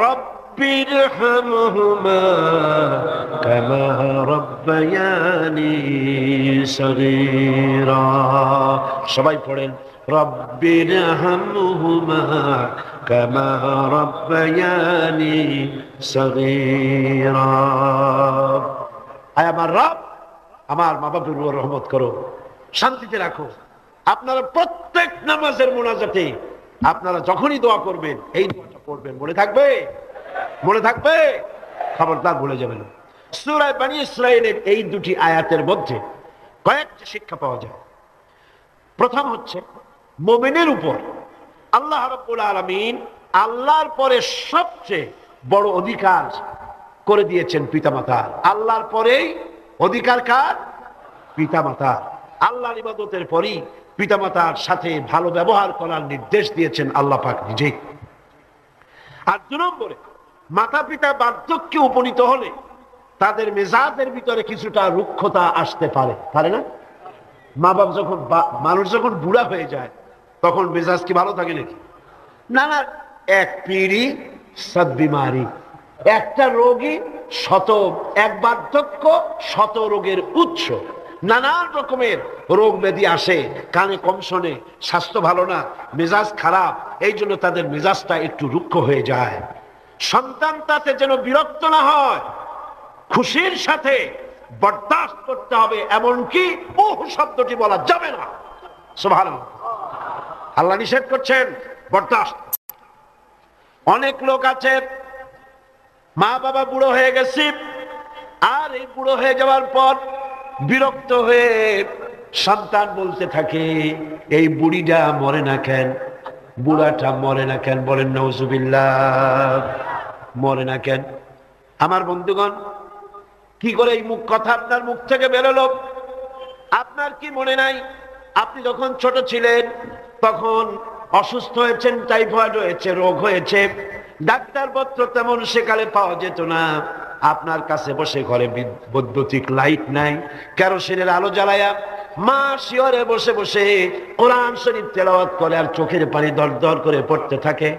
রব্বিরহামহুমা কামা রাব্বায়ানি সগীরা। সবাই পড়েন, রব্বিরহামহুমা কামা রাব্বায়ানি সগীরা। আয় আমার রব, আমার মা বাপের উপর রহমত করো, শান্তিতে রাখো। আপনারা প্রত্যেক নামাজের মুনাজাতে আপনারা যখনই দোয়া করবেন এই দোয়াটা পড়বেন, মনে থাকবে? মনে থাকবে? খবরদার ভুলে যাবেন। সূরা বনী ইসরাঈলের এই দুটি আয়াতের মধ্যে কয়েকটা শিক্ষা পাওয়া যায়। প্রথম হচ্ছে, মুমিনের উপর আল্লাহ রাব্বুল আলামিন আল্লাহর পরে সবচেয়ে বড় অধিকার করে দিয়েছেন পিতামাতার। আল্লাহর পরেই অধিকার কার? পিতামাতার। আল্লাহর ইবাদতের পরই পিতামাতার সাথে ভালো ব্যবহার করার নির্দেশ দিয়েছেন আল্লাহ পাক নিজে। আর 2 নম্বরে, মাতা পিতা বার্ধক্যে উপনীত হলে তাদের মেজাজের ভিতরে কিছুটা রুক্ষতা আসতে পারে, পারে না? মা বাপ যখন, মানুষ যখন বুড়া হয়ে যায় তখন মেজাজ কি ভালো থাকে নাকি? না না, এক পিড়ি সদ বিমারি, একটা রোগী শত, এক বার্ধক্য শত রোগের উৎস। নানান রকমের রোগ ব্যাধি আসে, কানে কম শোনে, স্বাস্থ্য ভালো না, মেজাজ খারাপ, এই জন্য তাদের মেজাজটা একটু রুক্ষ হয়ে যায়। সন্তান তাতে যেন বিরক্ত না হয়, খুশির সাথে বরদাস্ত করতে হবে, এমনকি ওহ শব্দটি বলা যাবে না। সুবহানাল্লাহ, আল্লাহ নিষেধ করছেন বরদাস্ত। অনেক লোক আছে, মা বাবা বুড়ো হয়ে গেছে, আর এই বুড়ো হয়ে যাওয়ার পর বিরক্ত হয়ে সন্তান বলতে থাকে, এই বুড়িটা মরে না কেন, বুড়াটা মরে না কেন? বলেন নাউজুবিল্লাহ, মরে না কেন? আমার বন্ধুগণ, কি করে এই কথা আপনার মুখ থেকে বেরোলো? আপনার কি মনে নাই, আপনি যখন ছোট ছিলেন তখন অসুস্থ হয়েছেন, টাইফয়েড হয়েছে, রোগ হয়েছে, ডাক্তারপত্র তেমন সেকালে পাওয়া যেত না, আপনার কাছে বসে ঘরে বৈদ্যুতিক লাইট নাই, কেরোসিনের আলো জ্বালায়া মা শিয়রে বসে বসে কোরআন শরীফ তেলাওয়াত করে আর চোখের পানি দর দর করে পড়তে থাকে।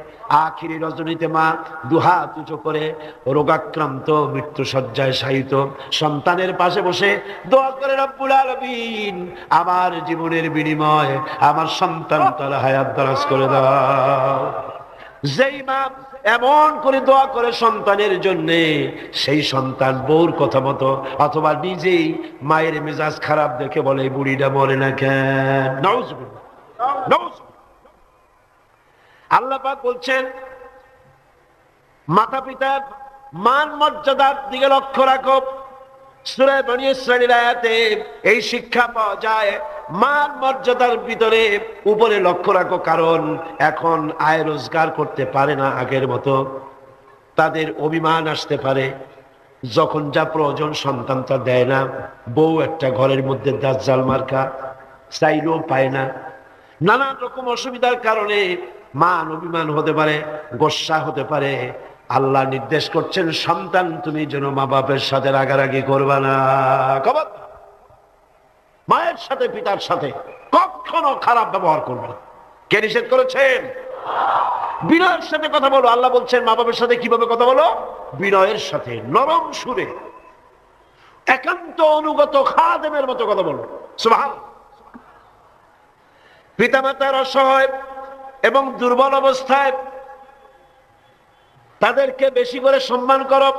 আখিরি রজনীতে মা দুহাত উঁচু করে রোগাক্রান্ত মৃত্যু শয্যায় শায়িত সন্তানের পাশে বসে দোয়া করে, রব্বুল আলামিন, আমার জীবনের বিনিময়ে আমার সন্তান তার হায়াত দারাজ করে দাও। যেই মা এমন করে দোয়া করে সন্তানের জন্য, সেই সন্তান বউর কথা মতো অথবা নিজেই মায়ের মেজাজ খারাপ দেখে বলে, বুড়িটা মরে না কেন? নাউজুবিল্লাহ, নাউজুবিল্লাহ। আল্লাহ পাক বলছেন, মাতা পিতার মান মর্যাদার দিকে লক্ষ্য রাখো। সূরা বনী ইসরাঈল আয়াতে এই শিক্ষা পাওয়া যায়, মান মর্যাদার ভিতরে উপরে লক্ষ্য রাখো, কারণ এখন আয় রোজগার করতে পারে না আগের মতো, তাদের অভিমান আসতে পারে, যখন যা প্রয়োজন সন্তান তা দেয় না, বউ একটা ঘরের মধ্যে দাজ্জাল মার্কা, চাইলেও পায় না, নানান রকম অসুবিধার কারণে মান অভিমান হতে পারে, গোসা হতে পারে। আল্লাহ নির্দেশ করছেন, সন্তান তুমি যেন মা বাপের সাথে রাগারাগি করবা না, মায়ের সাথে পিতার সাথে কখনো খারাপ ব্যবহার করবে না। কে নিষেধ করেছেন? বিনয়ের সাথে কথা বলো। আল্লাহ বলছেন মা বাবার সাথে কিভাবে কথা বলো? বিনয়ের সাথে, নরম সুরে, একান্ত অনুগত খাদেমের মতো কথা বলো। সুবহানাল্লাহ। পিতামাতার অসহায় এবং দুর্বল অবস্থায় তাদেরকে বেশি করে সম্মান করো,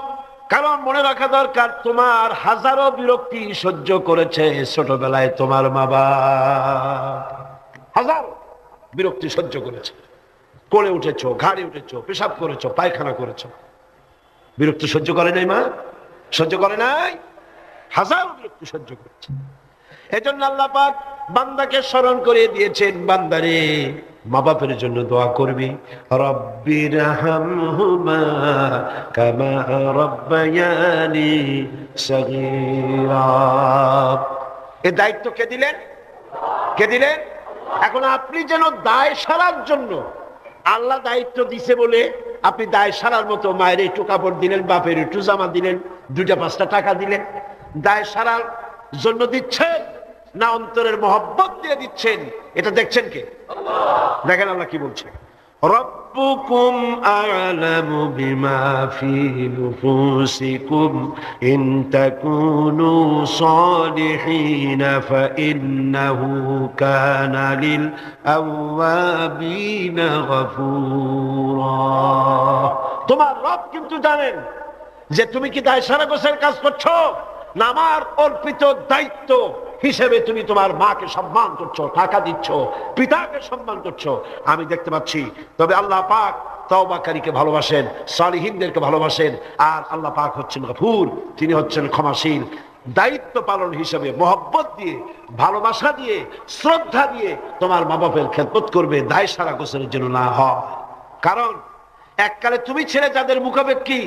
কারণ মনে রাখা দরকার, তোমার হাজারো বিরক্তি সহ্য করেছে ছোটবেলায় তোমার মা বাবা, হাজারো বিরক্তি সহ্য করেছে। কোলে উঠেছো, ঘাড়ে উঠেছো, পেশাব করেছো, পায়খানা করেছো, বিরক্তি সহ্য করে নাই মা? সহ্য করে নাই? হাজারো বিরক্তি সহ্য করেছে। এজন্য আল্লাহ পাক বান্দাকে স্মরণ করে দিয়েছেন, বান্দারে মা বাপের জন্য দোয়া করবি, রব্বিরহামহুমা কামা রাব্বায়ানি সগীরা। এই দায়িত্ব কে দিলেন? কে দিলেন? এখন আপনি যেন দায় সারার জন্য, আল্লাহ দায়িত্ব দিছে বলে আপনি দায় সারার মতো মায়ের একটু কাপড় দিলেন, বাপের একটু জামা দিলেন, 2-5টা টাকা দিলেন, দায় সারার জন্য দিচ্ছেন না অন্তরের মহব্বত দিয়ে দিচ্ছেন? এটা দেখছেন কে? দেখেন আল্লাহ কি বলছে, রব্বুকুম আ'লামু বিমা ফি নুফুসিকুম ইন তাকুনু সালিহিন ফাইন্নাহু কানা লিল আওয়াবিন গফুরা। তোমার রব কিন্তু জানেন যে তুমি কি দায় সারা গোছের কাজ করছো, না আমার অর্পিত দায়িত্ব হিসেবে তুমি তোমার মাকে সম্মান করছো, টাকা দিচ্ছ, পিতাকে সম্মান করছো, আমি দেখতে পাচ্ছি। তবে আল্লাহ পাক তওবাকারীকে ভালোবাসেন, সালিহিনদেরকে ভালোবাসেন, আর আল্লাহ পাক হচ্ছেন গফুর, তিনি হচ্ছেন ক্ষমাশীল। দায়িত্ব পালন হিসেবে মহব্বত দিয়ে, ভালোবাসা দিয়ে, শ্রদ্ধা দিয়ে তোমার মা বাপের খেদমত করবে, দায় সারা গোছের জন্য না হয়। কারণ এককালে তুমি ছেলে যাদের মুখাপেক্ষী,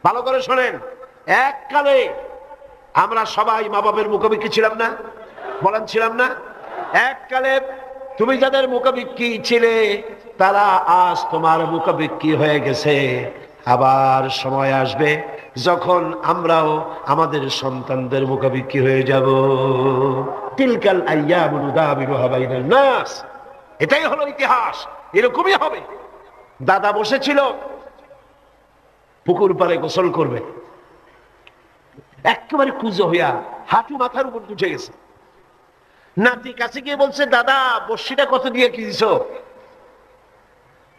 ভালো করে শোনেন, এককালে আমরা সবাই মা বাপের মুখাপেক্ষী ছিলাম না? বলেন ছিলাম না? এককালে তুমি যাদের মুখাপেক্ষী ছিলে তারা আজ তোমার মুখাপেক্ষী হয়ে গেছে। আবার সময় আসবে যখন আমরাও আমাদের সন্তানদের মুখাপেক্ষী হয়ে যাব। তিলকাল আইয়ামু নুদাবিলুহা বাইনান নাস, এটাই হলো ইতিহাস, এরকমই হবে। দাদা বসেছিল পুকুর পাড়ে গোসল করবে, একেবারে কুজো হইয়া হাঁটু মাথার উপর উঠে গেছে। নাতি কাছে গিয়ে বলছে, দাদা বর্ষিটা কত দিয়ে কিনছো?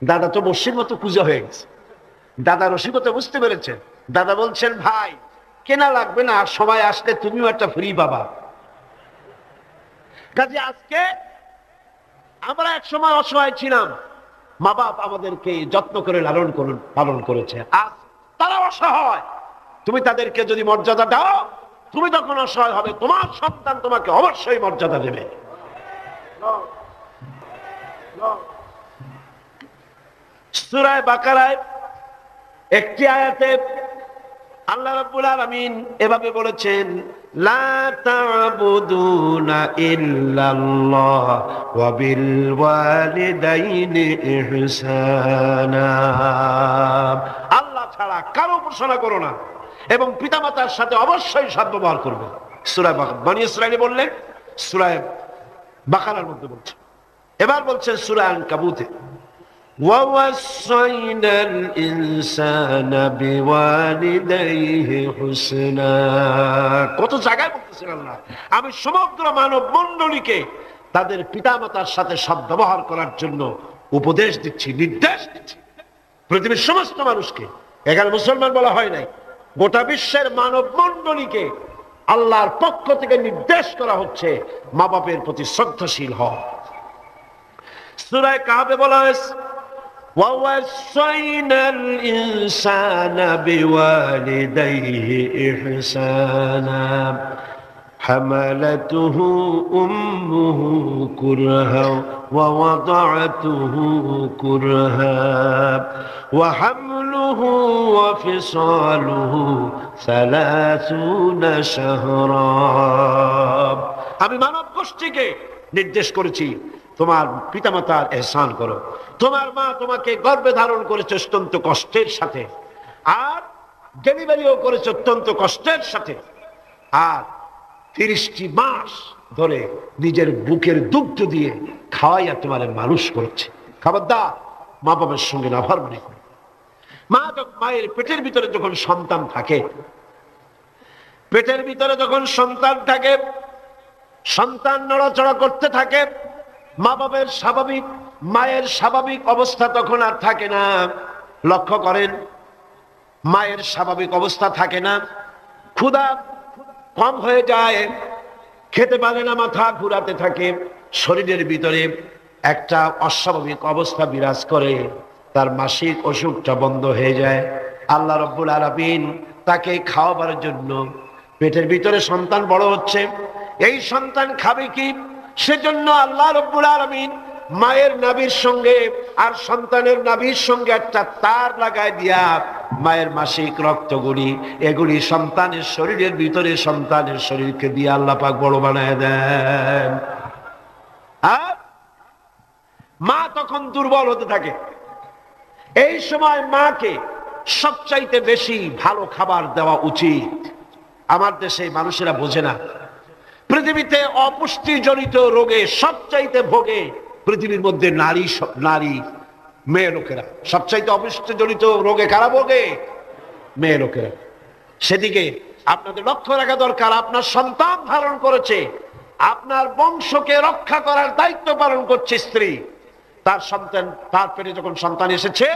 দাদা তো বর্ষির মতো কুজো হয়ে গেছে। দাদা রসিকতা বুঝতে পেরেছেন। দাদা বলছেন, ভাই কেনা লাগবে না, সময় আসলে তুমিও একটা ফ্রি পাবা। কাজে আজকে আমরা এক সময় অসহায় ছিলাম, মা বাপ আমাদেরকে যত্ন করে লালন পালন করেছে, আজ তারা অসহায়। তুমি তাদেরকে যদি মর্যাদা দাও, তুমি তখন অসহায় হবে, তোমার সন্তান তোমাকে অবশ্যই মর্যাদা দেবে। সূরা বাকারায় একটি আয়াতে আল্লাহ রাব্বুল আলামিন এভাবে বলেছেন, লা তা'বুদুনা ইল্লাল্লাহ ওয়া বিল ওয়ালিদাইনি ইহসানা। আল্লাহ ছাড়া কারো উপাসনা করো না এবং পিতামাতার সাথে অবশ্যই সদ্ব্যবহার করবে। সূরা বনী ইসরাঈলে বললেন, সূরা বাকারার মধ্যে বলছে। এবার বলছেন সূরা আনকাবুতে, ওয়া ওয়াসাইনাল ইনসানা বিওয়ালিদাইহি হুসনা। কত জায়গায় বলতেছেন আল্লাহ, আমি সমগ্র মানব মণ্ডলীকে তাদের পিতামাতার সাথে সদ্ব্যবহার করার জন্য উপদেশ দিচ্ছি, নির্দেশ দিচ্ছি। পৃথিবীর সমস্ত মানুষকে, এখানে মুসলমান বলা হয় নাই, গোটা বিশ্বের মানব মণ্ডলীকে আল্লাহর পক্ষ থেকে নির্দেশ করা হচ্ছে মা বাপের প্রতি শ্রদ্ধাশীল হও। সূরা কাহফে বলা হয়েছে, ওয়া ওয়াসাইনাল ইনসানা বিওয়ালিদাইহি ইহসানা হামালাতুহু উম্মুহু কুরহা ওয়া ওয়াদাআতুহু কুরহা ওয়া হামলুহু ওয়া ফিসালুহু 30 শাহরা। আমি মানব গোষ্ঠীকে নির্দেশ করেছি, তোমার পিতামাতার ইহসান করো। তোমার মা তোমাকে গর্ভে ধারণ করেছে অত্যন্ত কষ্টের সাথে, আর ডেলিভারিও করেছে অত্যন্ত কষ্টের সাথে, আর 30টি মাস ধরে নিজের বুকের দুগ্ধ দিয়ে খাওয়াইয়া তোমার মানুষ করেছে। খবরদার মা বাবার সঙ্গে নাফরমানি করো। মায়ের পেটের ভিতরে যখন সন্তান থাকে, পেটের ভিতরে যখন সন্তান থাকে, সন্তান নড়াচড়া করতে থাকে, মা বাবার স্বাভাবিক, মায়ের স্বাভাবিক অবস্থা তখন আর থাকে না। লক্ষ্য করেন, মায়ের স্বাভাবিক অবস্থা থাকে না, ক্ষুধা কম হয়ে যায়, খেতে পারে না, মাথা ঘুরাতে থাকে, শরীরের ভিতরে একটা অস্বাভাবিক অবস্থা বিরাজ করে, তার মাসিক অসুখটা বন্ধ হয়ে যায়। আল্লাহ রাব্বুল আলামিন তাকে খাওয়াবার জন্য, পেটের ভিতরে সন্তান বড় হচ্ছে, এই সন্তান খাবে কি, সেজন্য আল্লাহ রাব্বুল আলামিন মায়ের নাভির সঙ্গে আর সন্তানের নাভির সঙ্গে একটা তার লাগায় দিয়া মায়ের মাসিক রক্তগুলি এগুলি সন্তানের শরীরের ভিতরে সন্তানের শরীরকে দিয়ে আল্লাহ পাক বড় বানায় দেন। আর মা তখন দুর্বল হতে থাকে। এই সময় মাকে সবচাইতে বেশি ভালো খাবার দেওয়া উচিত। আমার দেশে মানুষেরা বোঝে না, পৃথিবীতে অপুষ্টিজনিত রোগে সবচাইতে ভোগে পৃথিবীর মধ্যে নারী মেয়ে লোকেরা। সবচাইতে অপুষ্টিজনিত রোগে কারা ভোগে? মেয়ে লোকেরা। সেদিকে আপনাদের লক্ষ্য রাখা দরকার। আপনার সন্তান ধারণ করেছে, আপনার বংশকে রক্ষা করার দায়িত্ব পালন করছে স্ত্রী। তার সন্তান, তার পেটে যখন সন্তান এসেছে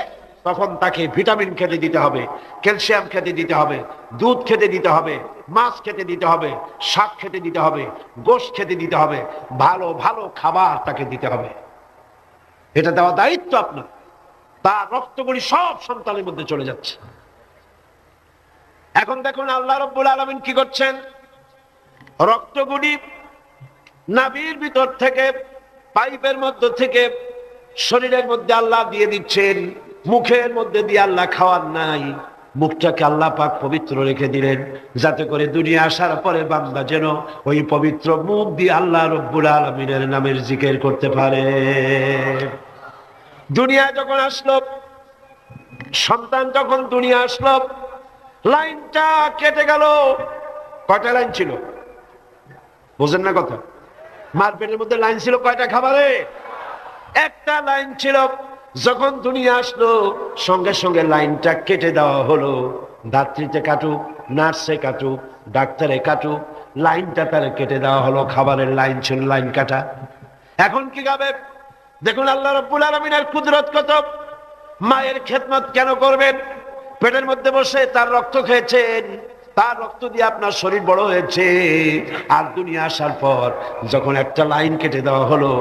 তখন তাকে ভিটামিন খেতে দিতে হবে, ক্যালসিয়াম খেতে দিতে হবে, দুধ খেতে দিতে হবে, মাছ খেতে দিতে হবে, শাক খেতে দিতে হবে, গোশত খেতে দিতে হবে, ভালো ভালো খাবার তাকে দিতে হবে। এটা দেওয়া দায়িত্ব আপনার। তার রক্তগুলি সব সন্তানের মধ্যে চলে যাচ্ছে। এখন দেখুন আল্লাহ রাব্বুল আলামিন কি করছেন, রক্তগুলি নাভির ভিতর থেকে, পাইপের মধ্য থেকে শরীরের মধ্যে আল্লাহ দিয়ে দিচ্ছেন, মুখের মধ্যে দিয়ে আল্লাহ খাওয়ার নাই, মুখটাকে আল্লাহ পাক পবিত্র রেখে দিলেন, যাতে করে দুনিয়া আসার পরে বান্দা যেন ওই পবিত্র মুখ দিয়ে আল্লাহ রাব্বুল আলামিনের নামের জিকির করতে পারে। দুনিয়া যখন আসলো, সন্তান যখন দুনিয়া আসলো, লাইনটা কেটে গেল। কয়টা লাইন ছিল বুঝেন না কথা? মার পেটের মধ্যে লাইন ছিল কয়টা খাবারে? একটা লাইন ছিল। যখন দুনিয়া আসলো সঙ্গে সঙ্গে লাইনটা কেটে দেওয়া হলো। দাত্রীতে কাটুক, নার্সে কাটুক, ডাক্তারে কাটুক, লাইনটা তার কেটে দেওয়া হলো। খাবারের লাইন ছিল, লাইন কাটা। এখন কি খাবে? দেখুন আল্লাহ রাব্বুল আলামিনের কুদরত কত। মায়ের খেদমত কেন করবেন? পেটের মধ্যে বসে তার রক্ত খেয়েছেন, তার রক্ত দিয়ে আপনার শরীর বড় হয়েছে। আর দুনিয়া আসার পর যখন একটা লাইন কেটে দেওয়া হলো,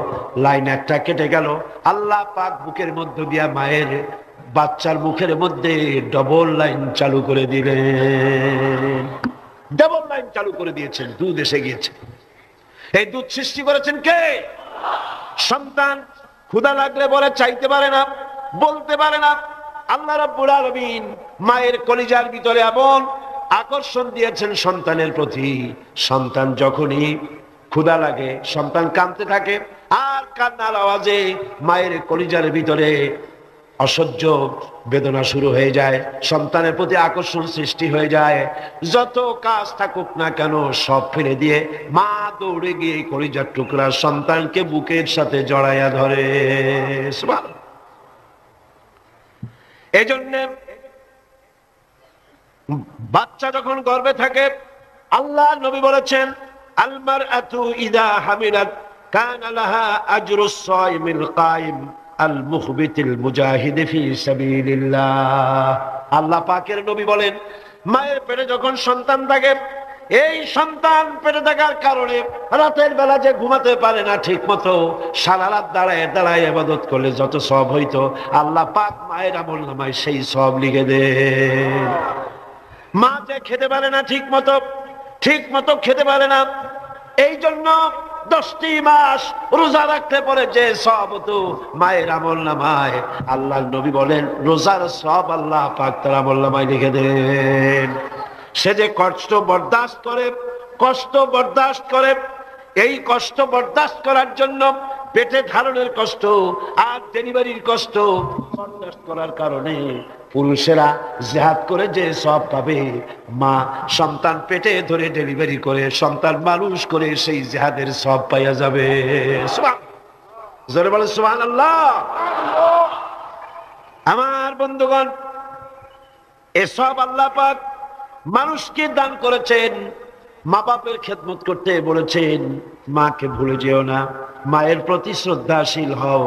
লাইন একটা কেটে গেল, আল্লাহ পাক বুকের মধ্যে দিয়া মায়ের বাচ্চার মুখের মধ্যে ডবল লাইন চালু করে দিলেন। ডবল লাইন চালু করে দিয়েছেন, দুধ এসে গিয়েছে। এই দুধ সৃষ্টি করেছেন কে? সন্তান ক্ষুধা লাগলে বলে চাইতে পারে না, বলতে পারে না। আল্লাহ রাব্বুল আলামিন মায়ের কলিজার ভিতরে এমন আকর্ষণ দিয়েছেন সন্তানের প্রতি। সন্তান যখনই ক্ষুধা লাগে সন্তান কাঁদতে থাকে, আর কান্নার আওয়াজে মায়ের কলিজার ভিতরে অসহ্য বেদনা শুরু হয়ে যায়, সন্তানের প্রতি আকর্ষণ সৃষ্টি হয়ে যায়। যত কাজ থাকুক না কেন সব ফেলে দিয়ে মা দৌড়ে গিয়ে কলিজার টুকরা সন্তানকে বুকের সাথে জড়াইয়া ধরে। এই জন্য বাচ্চা যখন গর্ভে থাকে, আল্লাহ নবী বলেছেন, আল মারআতু ইযা হামিলাত কানা লাহা আজরুস সাইমিল কাইম আল মুখবিতিল মুজাহিদ ফি সাবিলিল্লাহ। আল্লাহ পাকের নবী বলেন, মায়ের পেটে যখন সন্তান থাকে, এই সন্তান পেটে থাকার কারণে রাতের বেলা যে ঘুমাতে পারে না ঠিক মতো, সারা রাত দাঁড়ায় দাঁড়ায় ইবাদত করলে যত সওয়াব হইতো, আল্লাহ পাক মায়ের আমলনামায় সেই সওয়াব লিখে দেন। মা যে খেতে পারে না ঠিক মতো খেতে পারে না, এই জন্য 10টি মাস রোজা রাখতে পারে যে সওয়াব হতো মায়ের আমলনামায়, আল্লাহর নবী বলেন রোজার সওয়াব আল্লাহ পাক তার আমলনামায় লিখে দেন। সে যে কষ্ট বরদাস্ত করে, এই কষ্ট বরদাস্ত করার জন্য পেটে ধারণের কষ্ট আর ডেলিভারির কষ্ট বরদাস্ত করার কারণে পুরুষেরা জিহাদ করে যে সওয়াব পাবে, মা সন্তান পেটে ধরে ডেলিভারি করে সন্তান মানুষ করে সেই জিহাদের সওয়াব পাইয়া যাবে। জোরে বলে সুবহানাল্লাহ। আমার বন্ধুগণ, এ সওয়াব আল্লাহ পাক মানুষকে দান করেছেন। মা বাপের খেদমত করতে বলেছেন, মাকে ভুলে যেও না, মায়ের প্রতি শ্রদ্ধাশীল হও,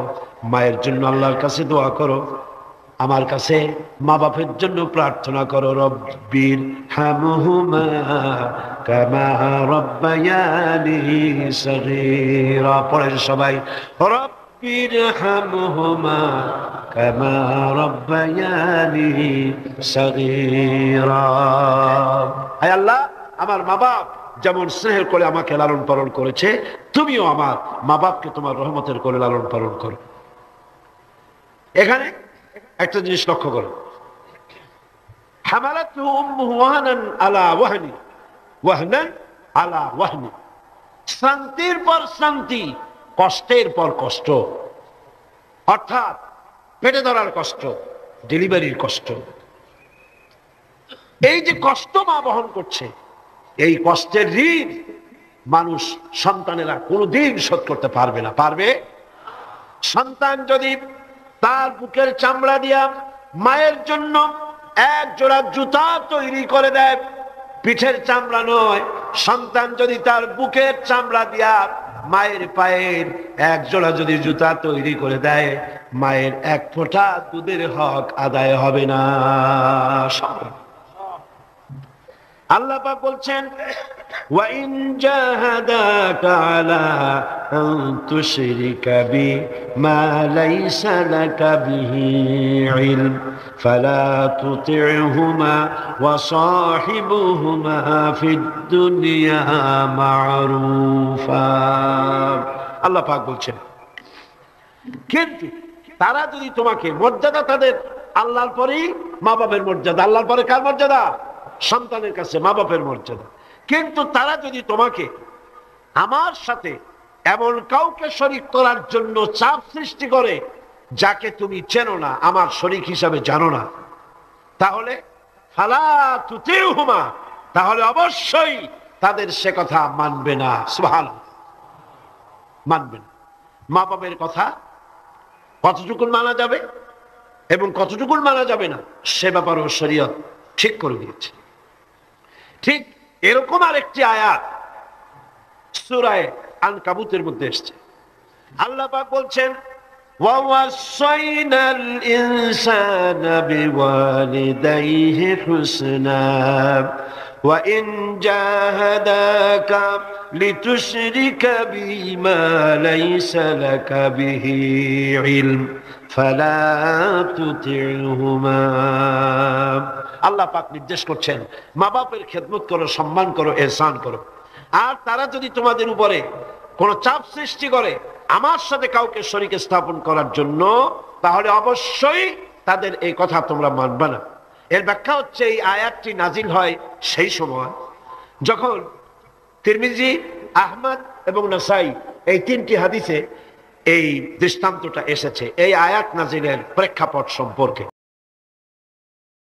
মায়ের জন্য আল্লাহর কাছে দোয়া করো। আমার কাছে মা বাপের জন্য প্রার্থনা করো, রব্বির হামহুমা কামা রব্বায়ানি সগীরা। পড়েন সবাই, রব্বির হামহুমা কামা রব্বায়ানি সগীরা। হে আল্লাহ, আমার মা বাপ যেমন স্নেহের করে আমাকে লালন পালন করেছে, তুমিও আমার মা বাপকে তোমার রহমতের করে লালন পালন করো। এখানে একটা জিনিস লক্ষ্য করো, হামালাতহু উম্মুহু ওয়াহনান আলা ওয়াহনি, ওয়াহনান আলা ওয়াহনি। শ্রান্তির পর শ্রান্তি, কষ্টের পর কষ্ট, অর্থাৎ পেটে ধরার কষ্ট, ডেলিভারির কষ্ট। এই যে কষ্ট মা বহন করছে, এই কষ্টের ঋণ মানুষ সন্তানেরা কোনোদিন শোধ করতে পারবে না। পারবে? সন্তান যদি তার বুকের চামড়া দিয়া মায়ের জন্য এক জোড়া জুতা তৈরি করে দেয়, পিঠের চামড়া নয়, সন্তান যদি তার বুকের চামড়া দিয়া মায়ের পায়ের এক জোড়া যদি জুতা তৈরি করে দেয়, মায়ের এক ফোঁটা দুধের হক আদায় হবে না। আল্লাহ পাক বলছেন, ওয়া ইন জাহাদাকা আলা আন তুশরিকা বি মা লাইসা লাকা বিহি ইলম ফালা তুতি'হুমা ওয়া সাহিবুহুমা ফিদ দুনিয়া মা'রুফা। আল্লাহ পাক বলছেন, কিন্তু তারা যদি তোমাকে, মর্যাদা তাদের আল্লাহর পরেই মা বাপের মর্যাদা, আল্লাহর পরে কার মর্যাদা? সন্তানের কাছে মা বাপের মর্যাদা। কিন্তু তারা যদি তোমাকে আমার সাথে এমন কাউকে শরীক করার জন্য চাপ সৃষ্টি করে যাকে তুমি চেনো না, আমার শরীক হিসাবে জানো না, তাহলে ফালা তুতিউহুমা, তাহলে অবশ্যই তাদের সে কথা মানবে না। সুবহানাল্লাহ, মানবে না। মা বাপের কথা কতটুকুন মানা যাবে এবং কতটুকুন মানা যাবে না, সে ব্যাপারেও শরীয়ত ঠিক করে দিয়েছে। ঠিক এরকম আরেকটি আয়াত সূরা আনকাবুতের মধ্যে এসেছে। আল্লাহ পাক বলছেন, ওয়া ওয়াসাইনাল ইনসানা বিওয়ালিদাইহি হুসনা ওয়া ইন জাহাদাকা লিতুশরিকা বিমা লাইসা লাকা বিহি ইলম ফালা তুতি'হুমা। আল্লাহ পাক নির্দেশ করছেন, মা বাপের খেদমত করো, সম্মান করো, ইহসান করো। আর তারা যদি তোমাদের উপরে কোনো চাপ সৃষ্টি করে আমার সাথে কাউকে শরীক স্থাপন করার জন্য, তাহলে অবশ্যই তাদের এই কথা তোমরা মানবে না। এর ব্যাখ্যা হচ্ছে, এই আয়াতটি নাজিল হয় সেই সময় যখন তিরমিজি, আহমদ এবং নাসাই এই তিনটি হাদিসে এই দৃষ্টান্তটা এসেছে এই আয়াত নাজিলের প্রেক্ষাপট সম্পর্কে।